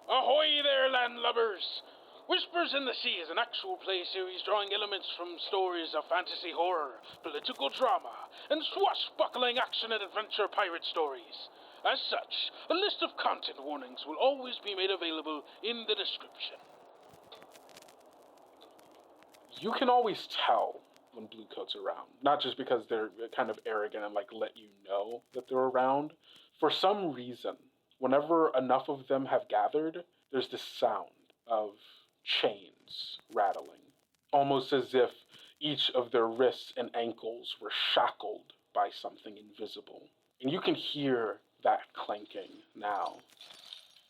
Ahoy there, landlubbers! Whispers in the Sea is an actual play series drawing elements from stories of fantasy horror, political drama, and swashbuckling action and adventure pirate stories. As such, a list of content warnings will always be made available in the description. You can always tell when Bluecoats are around, not just because they're kind of arrogant and let you know that they're around. For some reason, whenever enough of them have gathered, there's this sound of chains rattling, almost as if each of their wrists and ankles were shackled by something invisible. And you can hear that clanking now,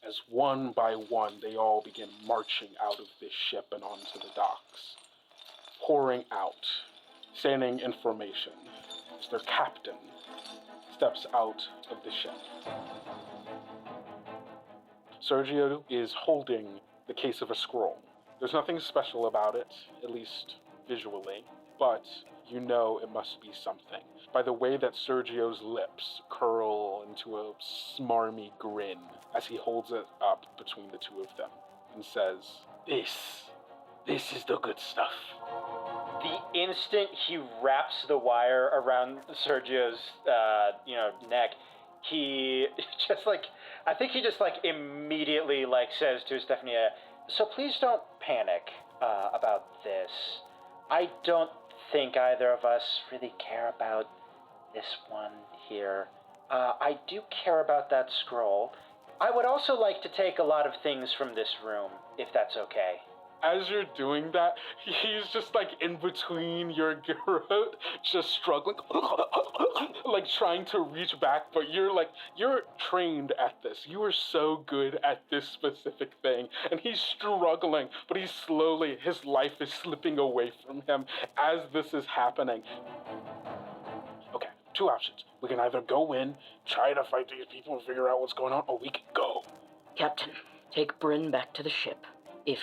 as one by one they all begin marching out of this ship and onto the docks, pouring out, standing in formation as their captain steps out of the ship. Sergio is holding the case of a scroll. There's nothing special about it, at least visually, but you know it must be something by the way that Sergio's lips curl into a smarmy grin as he holds it up between the two of them and says, This is the good stuff. The instant he wraps the wire around Sergio's, neck, he just I think he just immediately says to Estefania, so please don't panic about this. I don't think either of us really care about this one here. I do care about that scroll. I would also like to take a lot of things from this room, if that's okay. As you're doing that, he's just in between your throat, just struggling, trying to reach back, but you're trained at this. You are so good at this specific thing, and he's struggling, but his life is slipping away from him as this is happening. Okay, two options. We can either go in, try to fight these people and figure out what's going on, or we can go. Captain, take Brynn back to the ship, if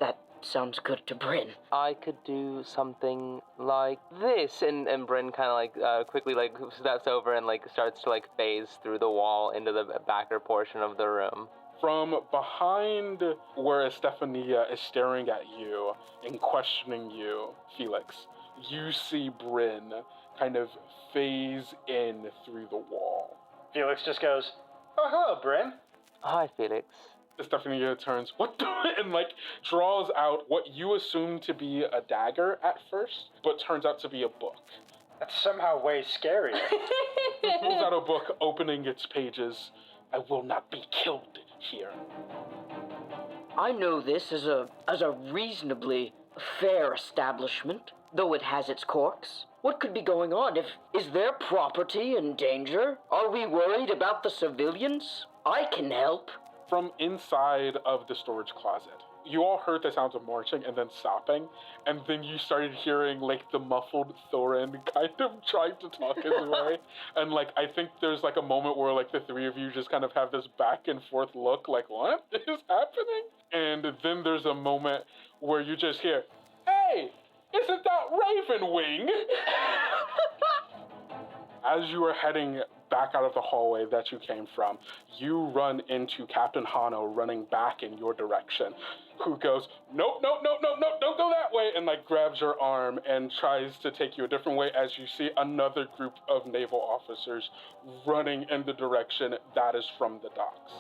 that sounds good to Brynn. I could do something like this, and Brynn kind of quickly steps over and starts to phase through the wall into the backer portion of the room. From behind where Estefania is staring at you and questioning you, Felix, you see Brynn kind of phase in through the wall. Felix just goes, oh, hello, Brynn. Hi, Felix. Estefania turns, what the? And draws out what you assume to be a dagger at first, but turns out to be a book. That's somehow way scarier. Pulls out a book, opening its pages. I will not be killed here. I know this as a reasonably fair establishment, though it has its quirks. What could be going on? Is their property in danger? Are we worried about the civilians? I can help. From inside of the storage closet, you all heard the sounds of marching and then stopping, and then you started hearing the muffled Thorin kind of trying to talk his way, and I think there's a moment where the three of you just kind of have this back and forth look what is happening? And then there's a moment where you just hear, hey, isn't that Ravenwing? As you are heading back out of the hallway that you came from, you run into Captain Hano running back in your direction, who goes, nope, don't go that way, and grabs your arm and tries to take you a different way as you see another group of naval officers running in the direction that is from the docks.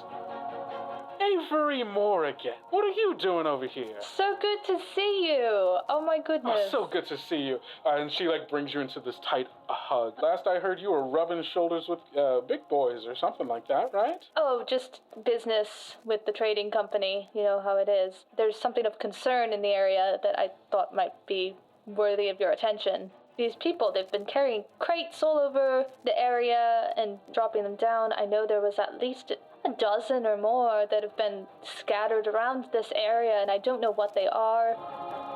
Avery Morrigan, what are you doing over here? So good to see you. Oh my goodness. Oh, so good to see you. And she brings you into this tight hug. Last I heard, you were rubbing shoulders with big boys or something like that, right? Oh, just business with the trading company. You know how it is. There's something of concern in the area that I thought might be worthy of your attention. These people, they've been carrying crates all over the area and dropping them down. I know there was at least a dozen or more that have been scattered around this area, and I don't know what they are.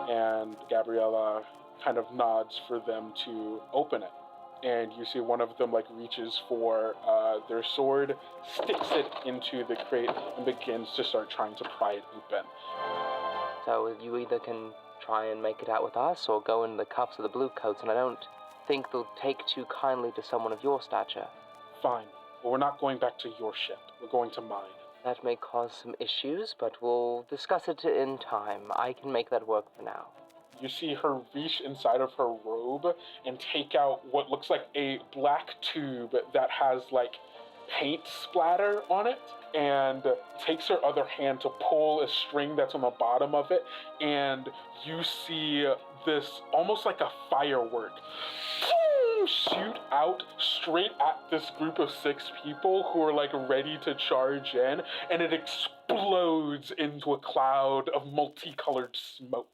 And Gabriella kind of nods for them to open it. And you see one of them reaches for their sword, sticks it into the crate, and begins to start trying to pry it open. So you either can try and make it out with us, or go in the cuffs of the Bluecoats, and I don't think they'll take too kindly to someone of your stature. Fine, but we're not going back to your ship. We're going to mine. That may cause some issues, but we'll discuss it in time. I can make that work for now. You see her reach inside of her robe and take out what looks like a black tube that has like paint splatter on it, and takes her other hand to pull a string that's on the bottom of it, and you see this almost like a firework shoot out straight at this group of 6 people who are like ready to charge in, and it explodes into a cloud of multicolored smoke.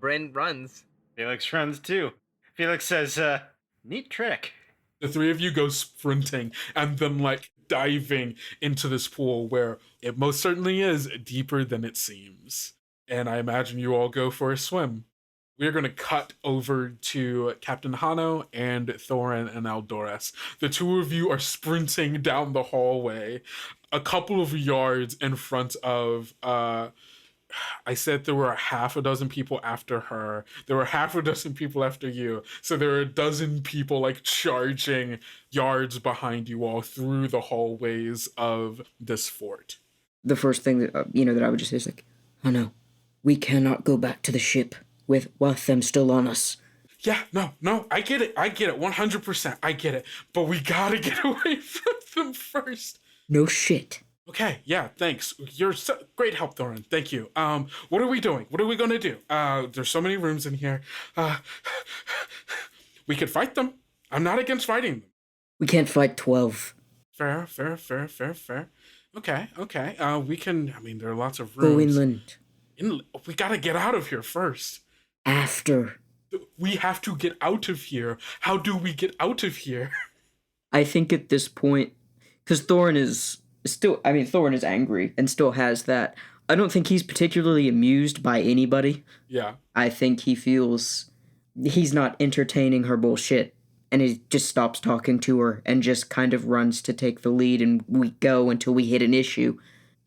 Brynn runs. Felix runs too. Felix says, neat trick. The 3 of you go sprinting and then like diving into this pool where it most certainly is deeper than it seems. And I imagine you all go for a swim. We're going to cut over to Captain Hano and Thorin and Aldores. The 2 of you are sprinting down the hallway, a couple of yards in front of I said there were half a dozen people after her. There were half a dozen people after you. So there are a dozen people like charging yards behind you all through the hallways of this fort. The first thing that, that I would just say is like, oh no, we cannot go back to the ship with them still on us. Yeah, no, I get it, 100%, I get it. But we gotta get away from them first. No shit. Okay, yeah, thanks. You're great help, Thorin. Thank you. What are we doing? What are we gonna do? There's so many rooms in here. We could fight them. I'm not against fighting them. We can't fight 12. Fair. Okay. We can, there are lots of rooms. Go inland. We gotta get out of here first. After. We have to get out of here. How do we get out of here? I think at this point, because Thorin is angry and still has that. I don't think he's particularly amused by anybody. Yeah. I think he feels he's not entertaining her bullshit, and he just stops talking to her and just kind of runs to take the lead, and we go until we hit an issue.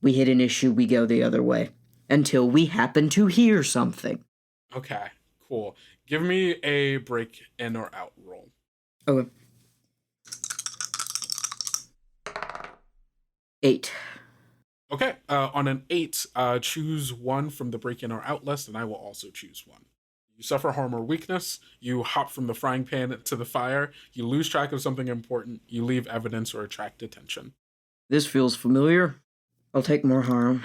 We hit an issue, we go the other way. Until we happen to hear something. Okay, cool. Give me a break in or out roll. Okay. 8. Okay, on an 8, choose one from the break in or out list, and I will also choose one. You suffer harm or weakness, you hop from the frying pan to the fire, you lose track of something important, you leave evidence or attract attention. This feels familiar. I'll take more harm.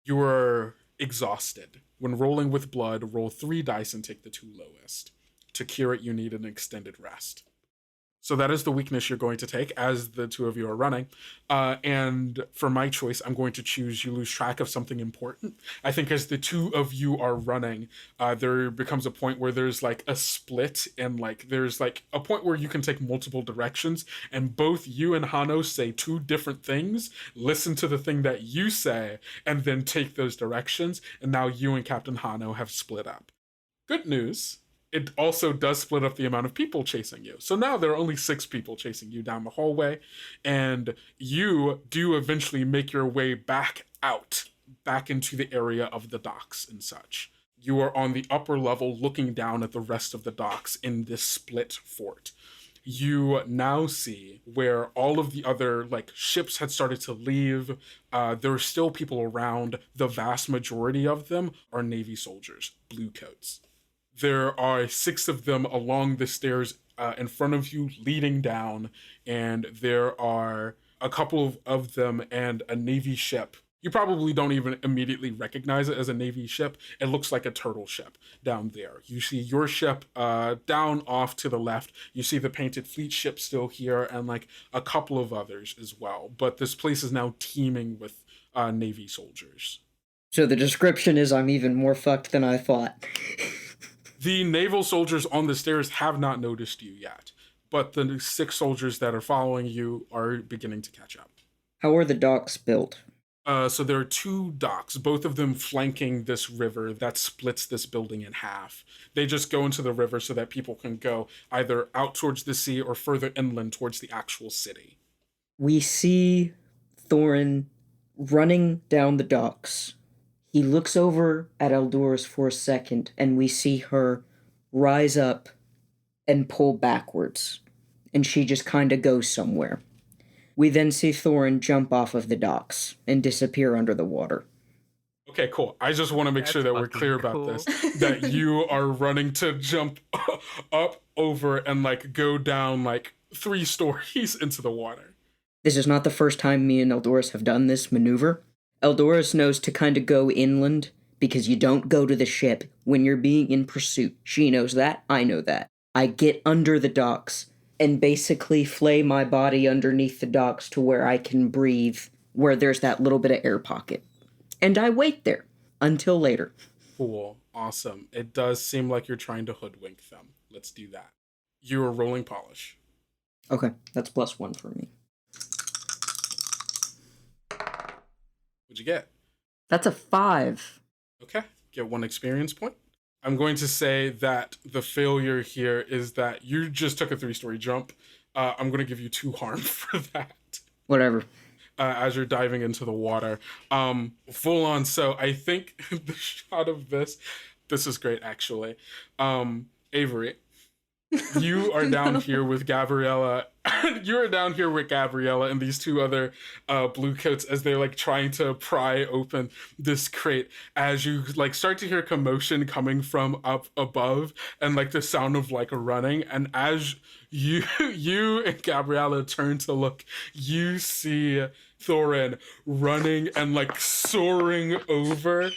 You are exhausted. When rolling with blood, roll 3 dice and take the 2 lowest. To cure it, you need an extended rest. So that is the weakness you're going to take as the 2 of you are running. And for my choice, I'm going to choose you lose track of something important. I think as the 2 of you are running, there becomes a point where there's like a split, and like there's like a point where you can take multiple directions, and both you and Hano say 2 different things, listen to the thing that you say, and then take those directions. And now you and Captain Hano have split up. Good news. It also does split up the amount of people chasing you. So now there are only 6 people chasing you down the hallway, and you do eventually make your way back out, back into the area of the docks and such. You are on the upper level looking down at the rest of the docks in this split fort. You now see where all of the other ships had started to leave. There are still people around. The vast majority of them are Navy soldiers, Bluecoats. There are 6 of them along the stairs in front of you leading down, and there are a couple of them and a Navy ship. You probably don't even immediately recognize it as a Navy ship. It looks like a turtle ship down there. You see your ship down off to the left. You see the Painted Fleet ship still here, and like a couple of others as well. But this place is now teeming with Navy soldiers. So the description is I'm even more fucked than I thought. The naval soldiers on the stairs have not noticed you yet, but the 6 soldiers that are following you are beginning to catch up. How are the docks built? So there are 2 docks, both of them flanking this river that splits this building in half. They just go into the river so that people can go either out towards the sea or further inland towards the actual city. We see Thorin running down the docks. He looks over at Eldorus for a second, and we see her rise up and pull backwards, and she just kind of goes somewhere. We then see Thorin jump off of the docks and disappear under the water. Okay, cool. I just want to make sure that we're clear about this. That you are running to jump up, over, and like go down like 3 stories into the water. This is not the first time me and Eldorus have done this maneuver. Eldorus knows to kind of go inland, because you don't go to the ship when you're being in pursuit. She knows that, I know that. I get under the docks and basically flay my body underneath the docks to where I can breathe, where there's that little bit of air pocket. And I wait there until later. Cool. Awesome. It does seem like you're trying to hoodwink them. Let's do that. You are rolling polish. Okay, that's +1 for me. What'd you get? That's a 5. Okay. Get 1 experience point. I'm going to say that the failure here is that you just took a 3-story jump. I'm going to give you 2 harm for that. Whatever. As you're diving into the water. Full on. So I think the shot of this is great, actually. Avery, you are down here with Gabriella. You are down here with Gabriella and these 2 other Bluecoats as they're like trying to pry open this crate. As you like start to hear commotion coming from up above and like the sound of like running, and as you and Gabriella turn to look, you see Thorin running and like soaring over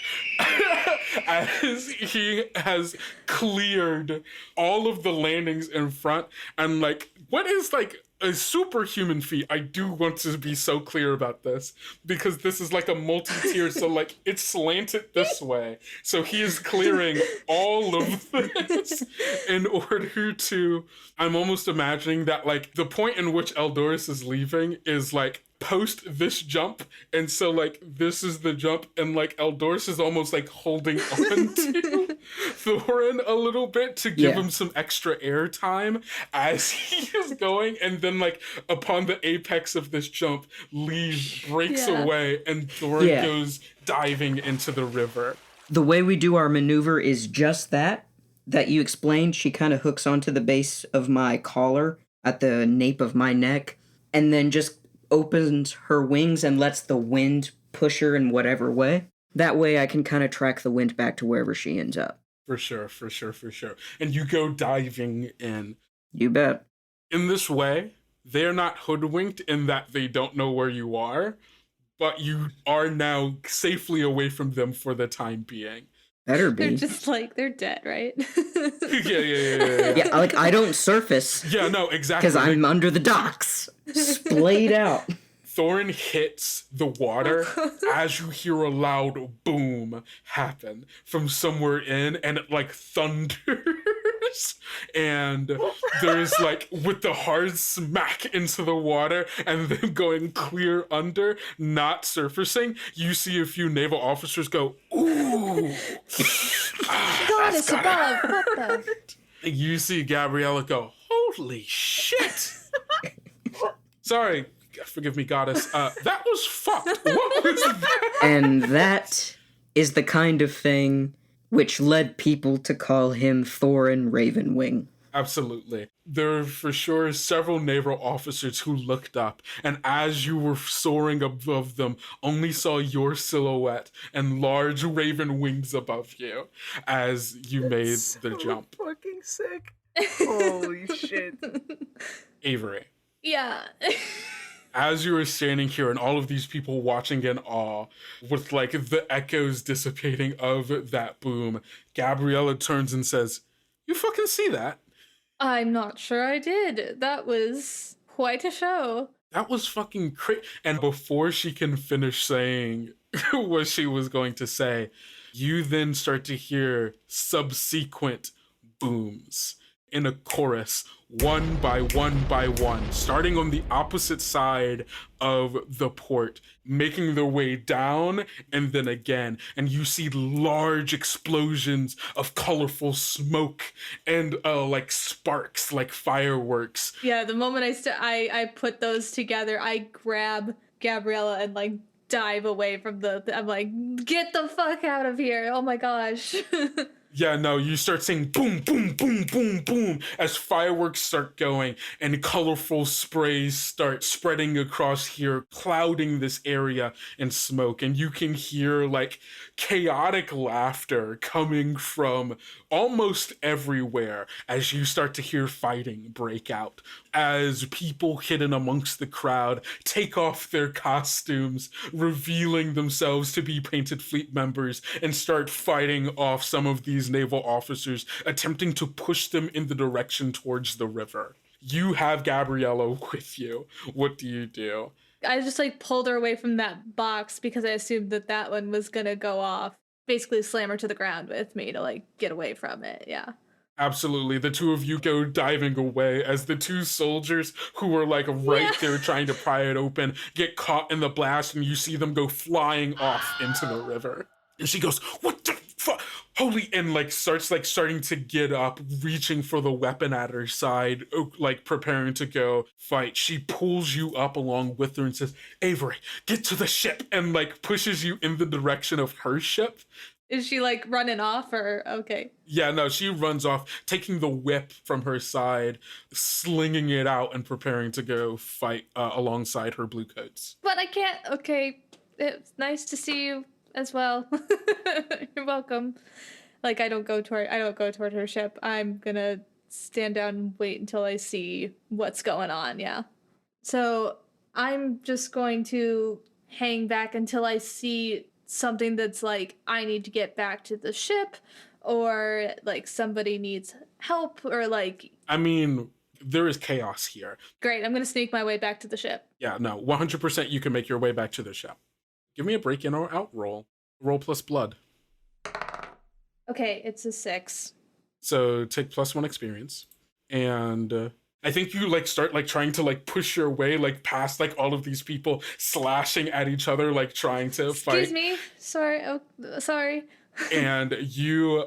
as he has cleared all of the landings in front, and like what is like a superhuman feat. I do want to be so clear about this because this is like a multi-tier, so like it's slanted this way. So he is clearing all of this in order to, I'm almost imagining that like the point in which Eldorus is leaving is like post this jump, and so like this is the jump, and like Eldorus is almost like holding on to Thorin a little bit to give him some extra air time as he is going, and then like upon the apex of this jump, Lee breaks away and Thorin goes diving into the river. The way we do our maneuver is just that you explained. She kind of hooks onto the base of my collar at the nape of my neck, and then just opens her wings and lets the wind push her in whatever way. That way I can kind of track the wind back to wherever she ends up. For sure. And you go diving in. You bet. In this way, they're not hoodwinked in that they don't know where you are, but you are now safely away from them for the time being. Better be. They're just like, they're dead, right? Yeah. Yeah, like I don't surface. Yeah, no, exactly. Because I'm under the docks. Splayed out. Thorin hits the water as you hear a loud boom happen from somewhere in, and it like thunders. And there's like, with the hard smack into the water and then going clear under, not surfacing, you see a few naval officers go, ooh. God, it's above. What the? You see Gabriella go, holy shit. Sorry, forgive me, goddess. That was fucked. What was that? And that is the kind of thing which led people to call him Thorin Ravenwing. Absolutely. There are for sure several naval officers who looked up, and as you were soaring above them, only saw your silhouette and large raven wings above you as you made the jump. Fucking sick. Holy shit. Avery. Yeah. As you were standing here and all of these people watching in awe, with like the echoes dissipating of that boom, Gabriella turns and says, "You fucking see that? I'm not sure I did. That was quite a show. That was fucking crazy." And before she can finish saying what she was going to say, you then start to hear subsequent booms in a chorus, one by one by one, starting on the opposite side of the port, making their way down and then again. And you see large explosions of colorful smoke and like sparks, like fireworks. Yeah, the moment I put those together, I grab Gabriella and like dive away from I'm like, get the fuck out of here. Oh my gosh. Yeah, no, you start seeing boom, boom, boom, boom, boom as fireworks start going and colorful sprays start spreading across here, clouding this area in smoke. And you can hear like chaotic laughter coming from almost everywhere as you start to hear fighting break out. As people hidden amongst the crowd take off their costumes, revealing themselves to be Painted Fleet members, and start fighting off some of these naval officers, attempting to push them in the direction towards the river. You have Gabriella with you. What do you do? I just like pulled her away from that box because I assumed that one was gonna go off. Basically slam her to the ground with me to like get away from it. Yeah. Absolutely. The two of you go diving away as the two soldiers who were like right there trying to pry it open get caught in the blast, and you see them go flying off into the river. And she goes, "What the fuck? Holy," and like starting to get up, reaching for the weapon at her side, like preparing to go fight. She pulls you up along with her and says, "Avery, get to the ship," and like pushes you in the direction of her ship. Is she like running off or okay? Yeah, no, she runs off, taking the whip from her side, slinging it out and preparing to go fight alongside her Bluecoats. But I can't. Okay, it's nice to see you as well. You're welcome. Like I don't go toward her ship. I'm gonna stand down and wait until I see what's going on. Yeah. So I'm just going to hang back until I see something that's like, I need to get back to the ship, or like somebody needs help, or like... I mean, there is chaos here. Great, I'm gonna sneak my way back to the ship. Yeah, no, 100% you can make your way back to the ship. Give me a break in or out roll. Roll plus blood. Okay, it's a 6. So take +1 experience. And I think you like start like trying to like push your way like past like all of these people slashing at each other, like trying to fight. Excuse me. Sorry. Oh, sorry. And you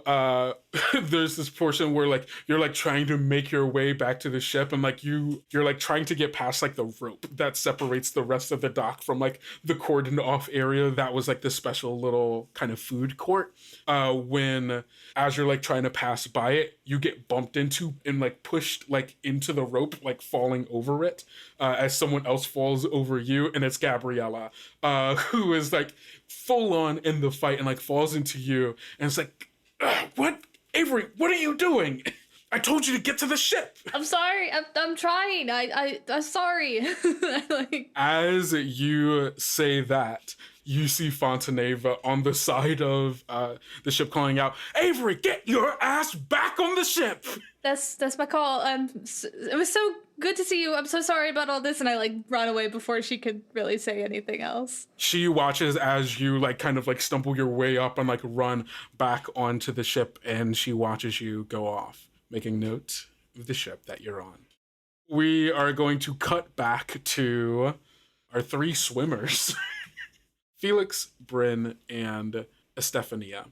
there's this portion where like you're like trying to make your way back to the ship, and like you're like trying to get past like the rope that separates the rest of the dock from like the cordoned off area that was like the special little kind of food court. When as you're like trying to pass by it, you get bumped into and like pushed like into the rope, like falling over it as someone else falls over you, and it's Gabriella who is like full on in the fight and like falls into you, and it's like, what, Avery, what are you doing? I told you to get to the ship. I'm sorry. I'm trying. I'm sorry. Like... As you say that, you see Fontaneva on the side of the ship calling out, "Avery, get your ass back on the ship!" That's my call. It was so good to see you. I'm so sorry about all this, and I like run away before she could really say anything else. She watches as you like kind of like stumble your way up and like run back onto the ship, and she watches you go off, making note of the ship that you're on. We are going to cut back to our 3 swimmers. Felix, Brynn, and Estefania.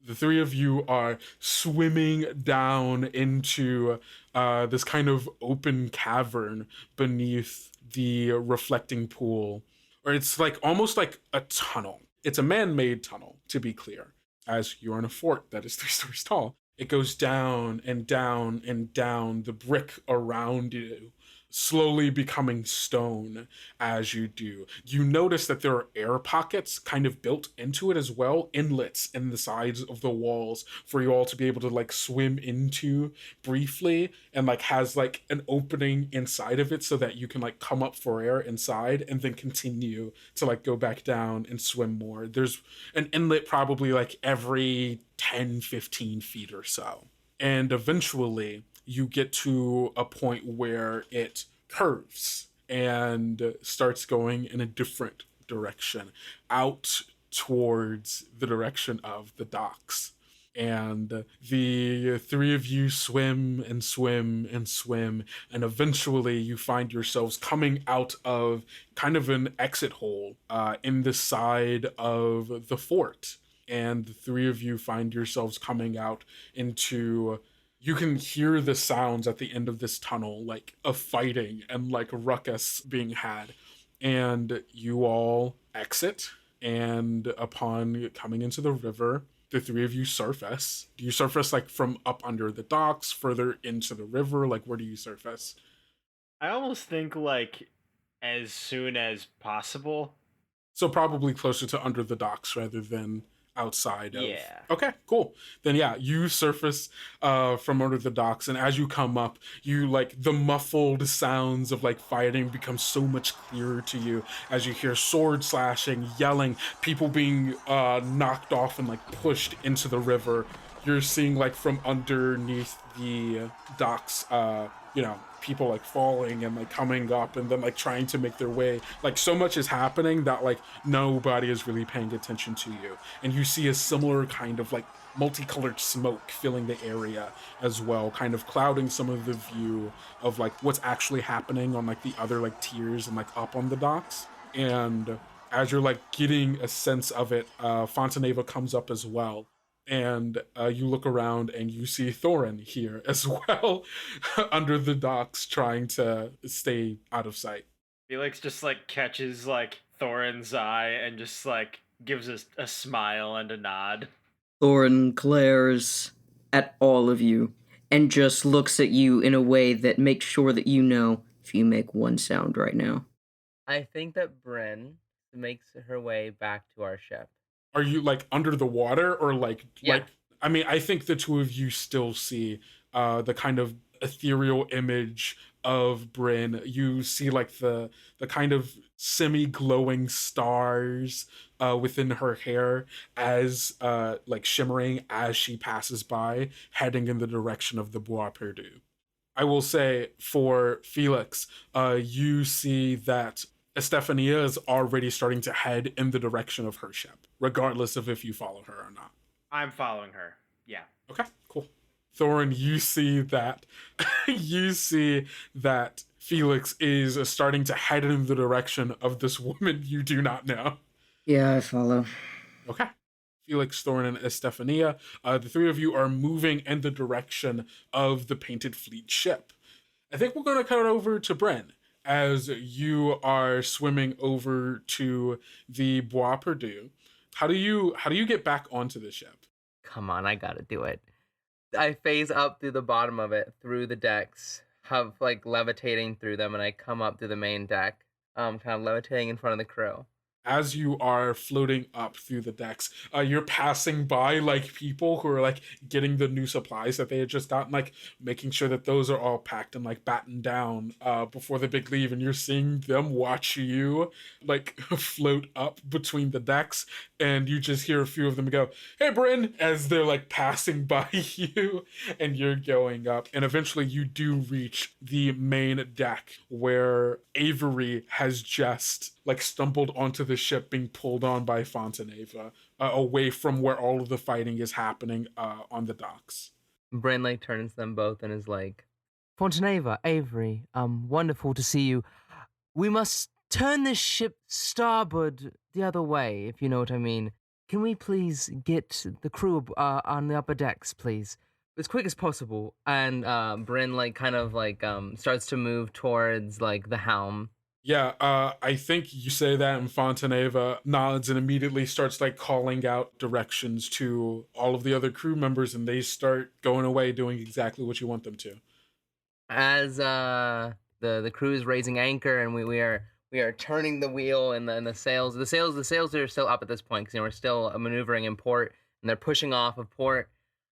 The 3 of you are swimming down into this kind of open cavern beneath the reflecting pool. Or it's like almost like a tunnel. It's a man-made tunnel, to be clear, as you're in a fort that is 3 stories tall. It goes down and down and down, the brick around you slowly becoming stone as you do. You notice that there are air pockets kind of built into it as well, inlets in the sides of the walls for you all to be able to like swim into briefly, and like has like an opening inside of it so that you can like come up for air inside and then continue to like go back down and swim more. There's an inlet probably like every 10-15 feet or so. And eventually you get to a point where it curves and starts going in a different direction, out towards the direction of the docks. And the three of you swim and swim and swim, and eventually you find yourselves coming out of kind of an exit hole in the side of the fort. And the three of you find yourselves coming out into, you can hear the sounds at the end of this tunnel, like of fighting and like ruckus being had. And you all exit, and upon coming into the river, the three of you surface. Do you surface like from up under the docks, further into the river? Like, where do you surface? I almost think like as soon as possible. So probably closer to under the docks rather than outside of... Yeah. Okay, cool. Then yeah, you surface from under the docks, and as you come up, you like the muffled sounds of like fighting become so much clearer to you as you hear sword slashing, yelling, people being knocked off and like pushed into the river. You're seeing like from underneath the docks, people like falling and like coming up and then like trying to make their way. Like so much is happening that like nobody is really paying attention to you. And you see a similar kind of like multicolored smoke filling the area as well, kind of clouding some of the view of like what's actually happening on like the other like tiers and like up on the docks. And as you're like getting a sense of it, Fontaneva comes up as well. And you look around and you see Thorin here as well, under the docks, trying to stay out of sight. Felix just like catches like Thorin's eye and just like gives a smile and a nod. Thorin glares at all of you and just looks at you in a way that makes sure that you know if you make one sound right now. I think that Brynn makes her way back to our ship. Are you like under the water or like, Yeah. like, I mean, I think the two of you still see the kind of ethereal image of Brynn. You see like the kind of semi-glowing stars within her hair as like shimmering as she passes by, heading in the direction of the Bois Perdu. I will say for Felix, you see that Estefania is already starting to head in the direction of her ship, regardless of if you follow her or not. I'm following her. Yeah. Okay, cool. Thorin, you see that Felix is starting to head in the direction of this woman you do not know. Yeah, I follow. Okay. Felix, Thorin, and Estefania, the three of you are moving in the direction of the Painted Fleet ship. I think we're going to cut over to Brynn as you are swimming over to the Bois Perdu. How do you get back onto the ship? Come on, I gotta do it. I phase up through the bottom of it, through the decks, have like levitating through them, and I come up through the main deck, kind of levitating in front of the crew. As you are floating up through the decks, you're passing by like people who are like getting the new supplies that they had just gotten, like making sure that those are all packed and like battened down before the big leave, and you're seeing them watch you like float up between the decks, and you just hear a few of them go, "Hey, Brynn," as they're like passing by you, and you're going up, and eventually you do reach the main deck where Avery has just like stumbled onto the ship being pulled on by Fontaneva, away from where all of the fighting is happening on the docks. Brynn like turns to them both and is like, Fontaneva, Avery, wonderful to see you. We must turn this ship starboard the other way, if you know what I mean. Can we please get the crew on the upper decks, please? As quick as possible. And Brynn like kind of like starts to move towards like the helm Yeah, I think you say that, and Fontaneva nods and immediately starts like calling out directions to all of the other crew members, and they start going away doing exactly what you want them to. As the crew is raising anchor and we are turning the wheel and the sails. The sails are still up at this point because we're still maneuvering in port and they're pushing off of port.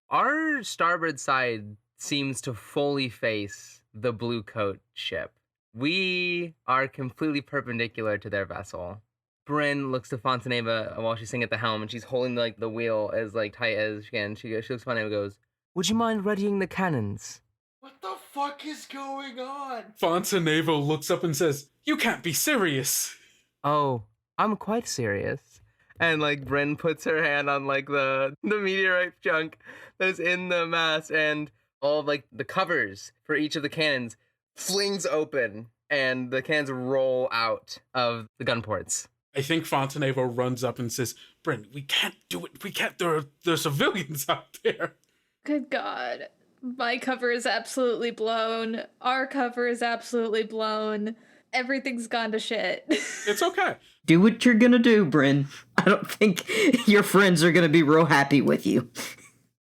Our starboard side seems to fully face the Bluecoat ship. We are completely perpendicular to their vessel. Brynn looks to Fontaneva while she's sitting at the helm, and she's holding like the wheel as like tight as she can. She looks to Fontaneva and goes, "Would you mind readying the cannons?" What the fuck is going on? Fontaneva looks up and says, "You can't be serious." Oh, I'm quite serious. And like Brynn puts her hand on like the meteorite chunk that is in the mast, and all of like the covers for each of the cannons flings open, and the cannons roll out of the gun ports. I think Fontaneva runs up and says, "Brynn, we can't do it. We can't. There are civilians out there." Good God. My cover is absolutely blown. Our cover is absolutely blown. Everything's gone to shit. It's okay. Do what you're gonna do, Brynn. I don't think your friends are gonna be real happy with you.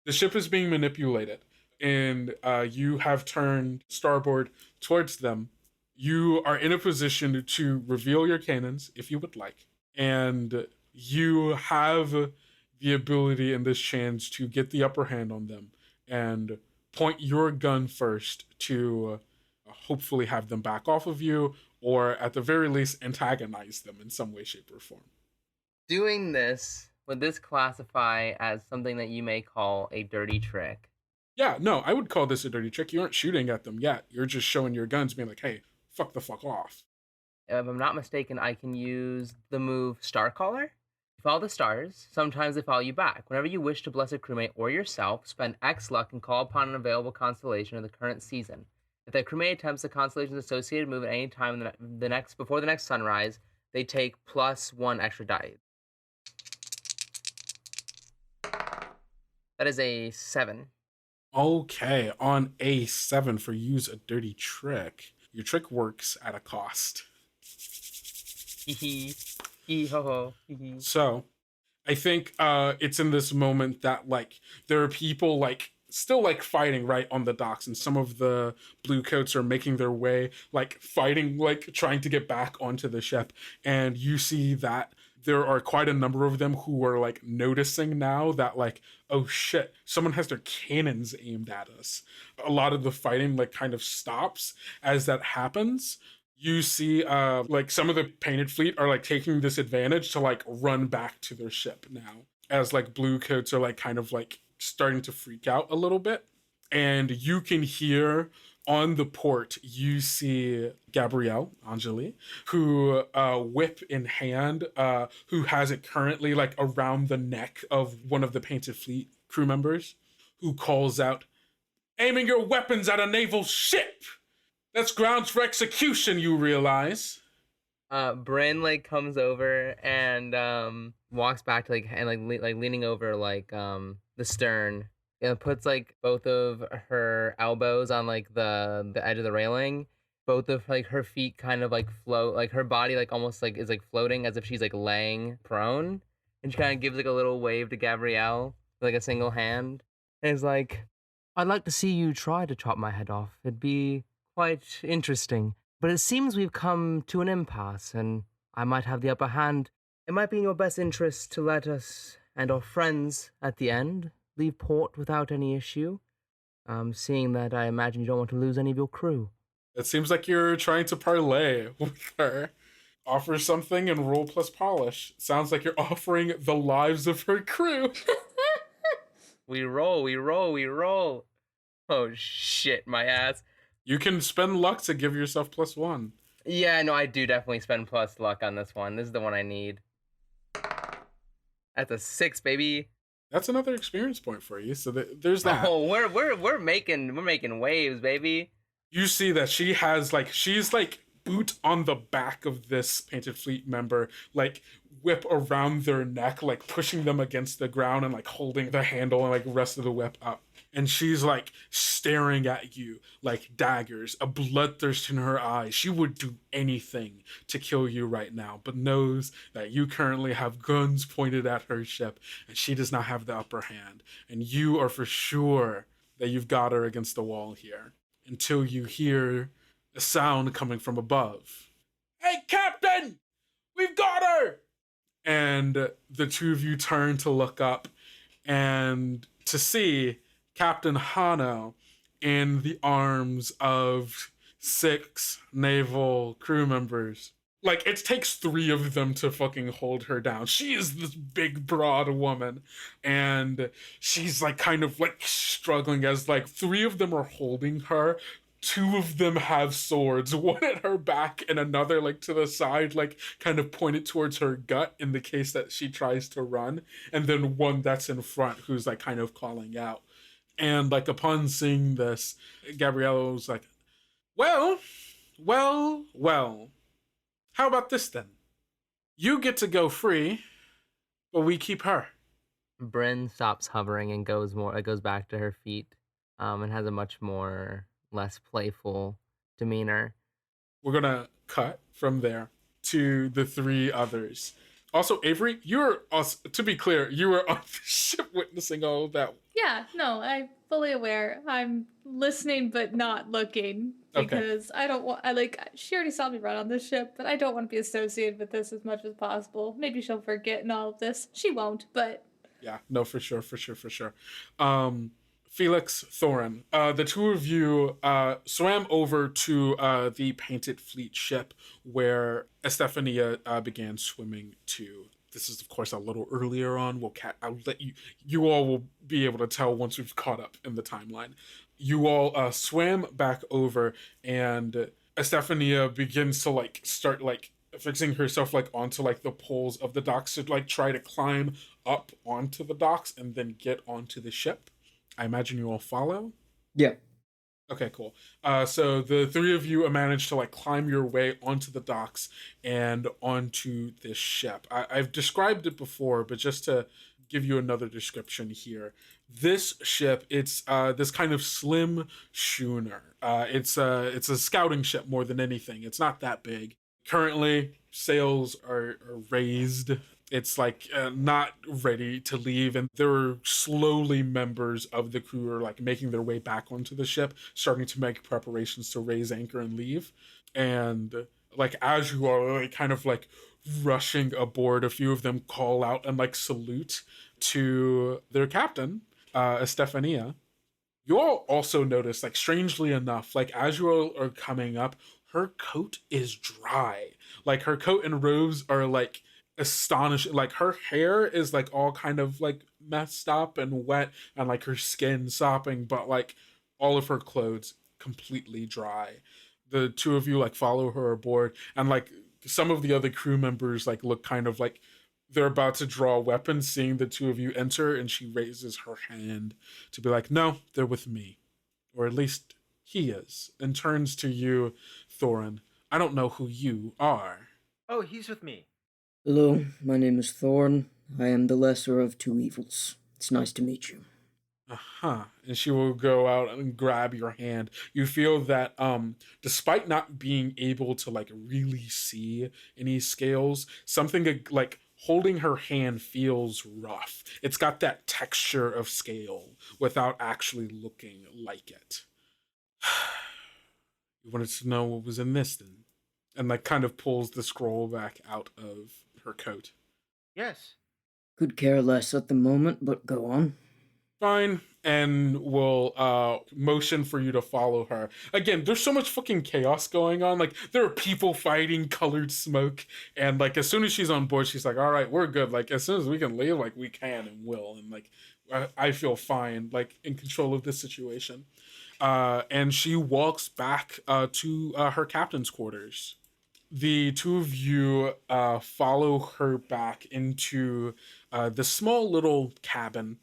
The ship is being manipulated, and you have turned starboard towards them. You are in a position to reveal your cannons if you would like, and you have the ability in this chance to get the upper hand on them and point your gun first to hopefully have them back off of you, or at the very least antagonize them in some way, shape, or form. Doing this, would this classify as something that you may call a dirty trick? Yeah, no, I would call this a dirty trick. You aren't shooting at them yet. You're just showing your guns, being like, "Hey, fuck the fuck off." If I'm not mistaken, I can use the move Starcaller. You follow the stars, sometimes they follow you back. Whenever you wish to bless a crewmate or yourself, spend X luck and call upon an available constellation of the current season. If the crewmate attempts the constellation's associated move at any time before the next sunrise, they take +1 extra die. That is a 7. Okay, on A7 for use a dirty trick. Your trick works at a cost. Hee hee ho ho hee. So, I think it's in this moment that like there are people like still like fighting right on the docks, and some of the Bluecoats are making their way, like fighting, like trying to get back onto the ship, and you see that there are quite a number of them who are like noticing now that like, oh shit, someone has their cannons aimed at us. A lot of the fighting like kind of stops as that happens. You see like some of the painted fleet are like taking this advantage to like run back to their ship now, as like Bluecoats are like kind of like starting to freak out a little bit. And you can hear on the port, you see Gabrielle, Angeli, who whip in hand, who has it currently like around the neck of one of the painted fleet crew members, who calls out, "Aiming your weapons at a naval ship! That's grounds for execution, you realize." Brynn like comes over and walks back to like and like leaning over like the stern, and puts like both of her elbows on like the edge of the railing. Both of like her feet kind of like float, like her body like almost like is like floating as if she's like laying prone, and she kind of gives like a little wave to Gabrielle with like a single hand, and is like, "I'd like to see you try to chop my head off. It'd be quite interesting. But it seems we've come to an impasse, and I might have the upper hand. It might be in your best interest to let us and our friends at the end leave port without any issue, seeing that I imagine you don't want to lose any of your crew." It seems like you're trying to parlay with her. Offer something and roll plus polish. Sounds like you're offering the lives of her crew. We roll. Oh shit, my ass. You can spend luck to give yourself +1. Yeah, no, I do definitely spend plus luck on this one. This is the one I need. That's a 6, baby. That's another experience point for you. So there's that. Oh, we're making waves, baby. You see that she's like boot on the back of this painted fleet member, like whip around their neck, like pushing them against the ground and like holding the handle and like rest of the whip up. and she's like staring at you like daggers, a bloodthirst in her eyes. She would do anything to kill you right now, but knows that you currently have guns pointed at her ship, and she does not have the upper hand. And you are for sure that you've got her against the wall here until you hear a sound coming from above. Hey, Captain! We've got her! And the two of you turn to look up and to see Captain Hano in the arms of 6 naval crew members. Like, it takes 3 of them to fucking hold her down. She is this big, broad woman, and she's like kind of like struggling as like 3 of them are holding her. 2 of them have swords, one at her back and another like to the side, like kind of pointed towards her gut in the case that she tries to run, and then one that's in front who's like kind of calling out. And like upon seeing this, Gabriella was like, well, how about this then? You get to go free, but we keep her. Brynn stops hovering and goes back to her feet, and has a much more less playful demeanor. We're gonna cut from there to the 3 others. Also, Avery, to be clear, you were on the ship witnessing all of that. Yeah, no, I'm fully aware. I'm listening but not looking because I don't want. She already saw me run on this ship, but I don't want to be associated with this as much as possible. Maybe she'll forget and all of this. She won't, but yeah, no, for sure. Felix, Thorin, the 2 of you swam over to the Painted Fleet ship where Estefania began swimming to. This is, of course, a little earlier on. I'll let you all will be able to tell once we've caught up in the timeline. You all swam back over, and Estefania begins to like start like fixing herself like onto like the poles of the docks to like try to climb up onto the docks and then get onto the ship. I imagine you all follow? Yeah. Okay, cool. So the 3 of you managed to like climb your way onto the docks and onto this ship. I've described it before, but just to give you another description here. This ship, it's this kind of slim schooner. It's a scouting ship more than anything. It's not that big. Currently, sails are raised. It's like not ready to leave, and there are slowly members of the crew are like making their way back onto the ship, starting to make preparations to raise anchor and leave. And like as you are like kind of like rushing aboard, a few of them call out and like salute to their captain, Estefania. You all also notice, like strangely enough, like as you all are coming up, her coat is dry. Like her coat and robes are like astonishing. Like her hair is like all kind of like messed up and wet, and like her skin sopping, but like all of her clothes completely dry. The 2 of you like follow her aboard, and like some of the other crew members like look kind of like they're about to draw weapons seeing the 2 of you enter, and she raises her hand to be like, no, they're with me, or at least he is, and turns to you, Thorin. I don't know who you are. Oh, he's with me. Hello, my name is Thorn. I am the lesser of 2 evils. It's nice to meet you. And she will go out and grab your hand. You feel that despite not being able to like really see any scales, something like holding her hand feels rough. It's got that texture of scale without actually looking like it. You wanted to know what was in this then? And like kind of pulls the scroll back out of her coat. Yes. Could care less at the moment, but go on. Fine. And will motion for you to follow her. Again, there's so much fucking chaos going on. Like, there are people fighting, colored smoke. And, like, as soon as she's on board, she's like, all right, we're good. Like, as soon as we can leave, like, we can and will. And, like, I feel fine, like, in control of this situation. And she walks back to her captain's quarters. The 2 of you follow her back into the small little cabin.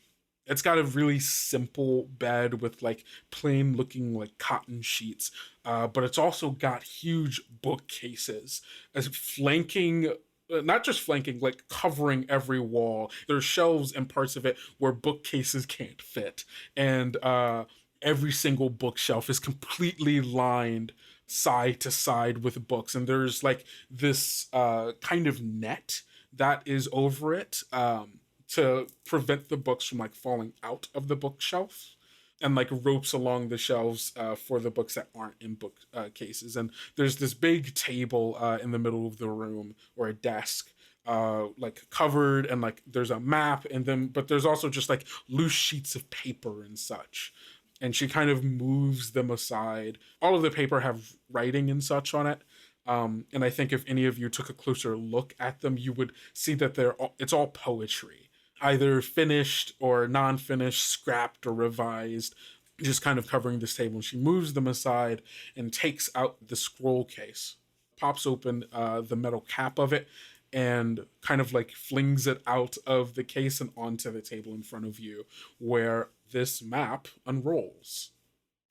It's got a really simple bed with like plain looking like cotton sheets, but it's also got huge bookcases as flanking not just flanking, like covering every wall. There's shelves and parts of it where bookcases can't fit. And every single bookshelf is completely lined side to side with books. And there's like this kind of net that is over it to prevent the books from like falling out of the bookshelf, and like ropes along the shelves for the books that aren't in book cases. And there's this big table in the middle of the room, or a desk, like covered, and like there's a map, and then but there's also just like loose sheets of paper and such. And she kind of moves them aside. All of the paper have writing and such on it. And I think if any of you took a closer look at them, you would see that it's all poetry, either finished or non-finished, scrapped or revised, just kind of covering this table. And she moves them aside and takes out the scroll case, pops open the metal cap of it, and kind of like flings it out of the case and onto the table in front of you, where this map unrolls.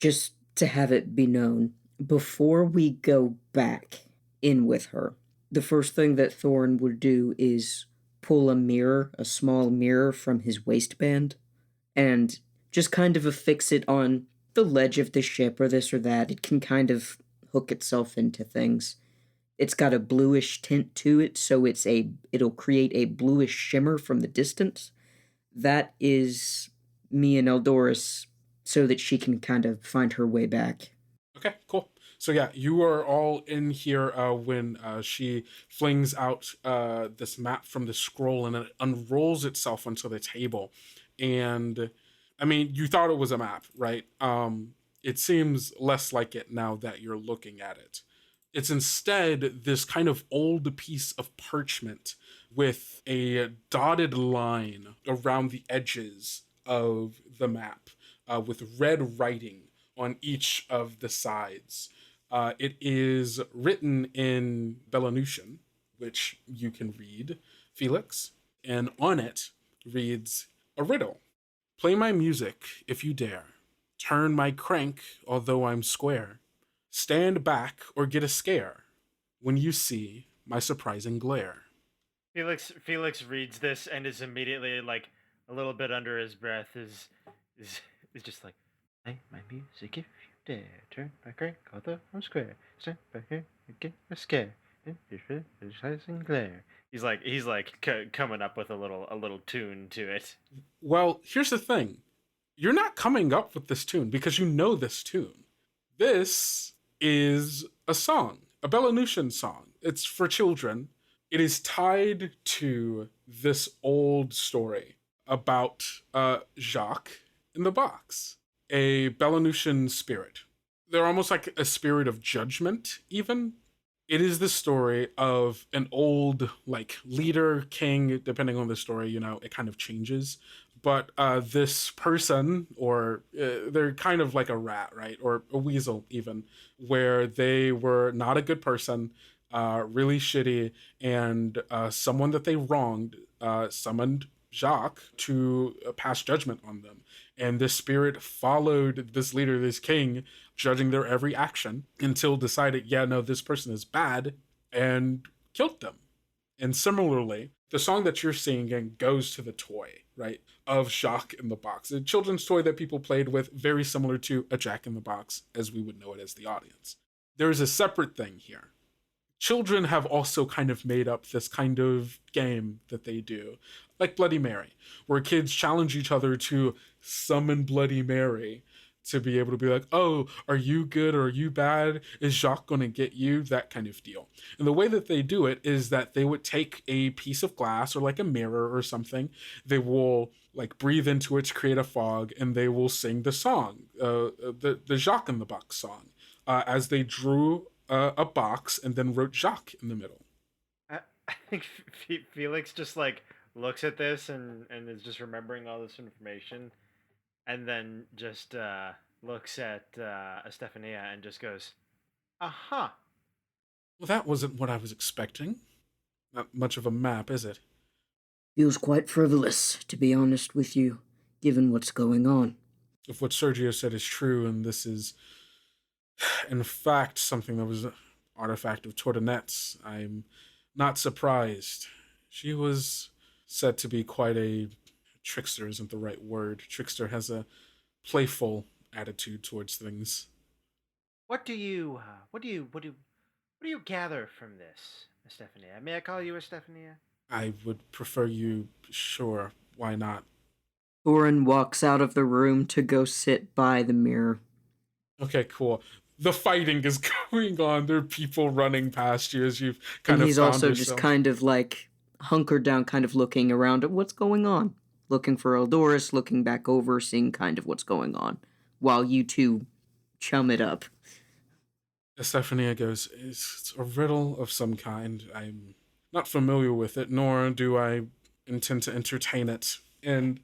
Just to have it be known, before we go back in with her, the first thing that Thorn would do is pull a small mirror from his waistband, and just kind of affix it on the ledge of the ship or this or that. It can kind of hook itself into things. It's got a bluish tint to it, so it'll create a bluish shimmer from the distance. That is me and Eldoris, so that she can kind of find her way back. Okay, cool. So yeah, you are all in here when she flings out this map from the scroll, and it unrolls itself onto the table. And I mean, you thought it was a map, right? It seems less like it now that you're looking at it. It's instead this kind of old piece of parchment with a dotted line around the edges of the map, with red writing on each of the sides. It is written in Belanusian, which you can read, Felix, and on it reads a riddle. Play my music if you dare. Turn my crank, although I'm square. Stand back or get a scare when you see my surprising glare. Felix reads this and is immediately like a little bit under his breath. Is just like, play my music if you dare. Turn my crank, although I'm square. Stand back here and get a scare. Surprising glare. He's like coming up with a little tune to it. Well, here's the thing. You're not coming up with this tune because you know this tune. This is a song, a Belanusian song. It's for children. It is tied to this old story about Jacques in the box, a Belanusian spirit. They're almost like a spirit of judgment, even. It is the story of an old, like, leader, king, depending on the story, you know, it kind of changes. But this person, or they're kind of like a rat, right? Or a weasel, even, where they were not a good person, really shitty, and someone that they wronged summoned Jacques to pass judgment on them. And this spirit followed this leader, this king, judging their every action until decided, yeah, no, this person is bad, and killed them. And similarly, the song that you're singing goes to the toy, right, of Jacques in the Box, a children's toy that people played with, very similar to a Jack in the Box, as we would know it as the audience. There is a separate thing here. Children have also kind of made up this kind of game that they do, like Bloody Mary, where kids challenge each other to summon Bloody Mary to be able to be like, oh, are you good or are you bad? Is Jacques going to get you? That kind of deal. And the way that they do it is that they would take a piece of glass or like a mirror or something. They will like breathe into it to create a fog, and they will sing the song, the Jacques in the Box song, as they drew a box and then wrote Jacques in the middle. I think Felix just like looks at this and is just remembering all this information, and then just looks at Estefania and just goes, "Uh-huh." Well, that wasn't what I was expecting. Not much of a map, is it? Feels quite frivolous, to be honest with you, given what's going on. If what Sergio said is true, and this is, in fact, something that was an artifact of Tordanet's, I'm Not surprised. She was said to be quite a trickster, isn't the right word. Trickster has a playful attitude towards things. What do you gather from this, Estefania? May I call you Estefania? I would prefer you, sure, why not? Thorin walks out of the room to go sit by the mirror. Okay, cool. The fighting is going on. There are people running past you as you've kind And of he's found also yourself. just kind of like hunkered down, kind of looking around at what's going on. Looking for Eldoris, looking back over, seeing kind of what's going on. While you two chum it up. Estefania goes, it's a riddle of some kind. I'm not familiar with it, nor do I intend to entertain it. And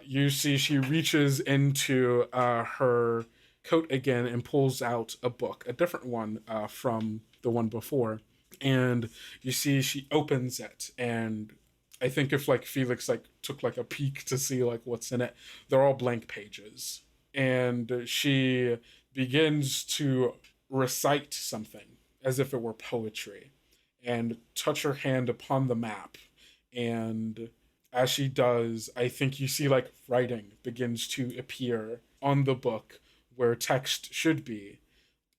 you see she reaches into her coat again and pulls out a book, a different one from the one before. And you see she opens it, and I think if like Felix like took like a peek to see like what's in it, they're all blank pages. And she begins to recite something as if it were poetry and touch her hand upon the map. And as she does, I think you see like writing begins to appear on the book where text should be.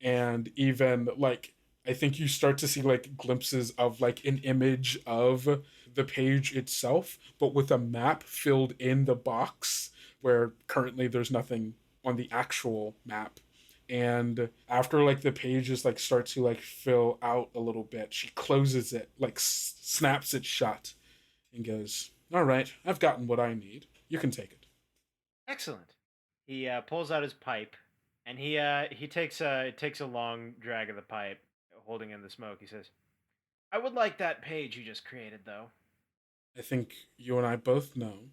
And even like, I think you start to see like glimpses of like an image of the page itself, but with a map filled in the box where currently there's nothing on the actual map. And after like the pages like start to like fill out a little bit, she closes it, like snaps it shut and goes, all right, I've gotten what I need. You can take it. Excellent. He pulls out his pipe, and he takes a long drag of the pipe, holding in the smoke. He says, "I would like that page you just created, though." I think you and I both know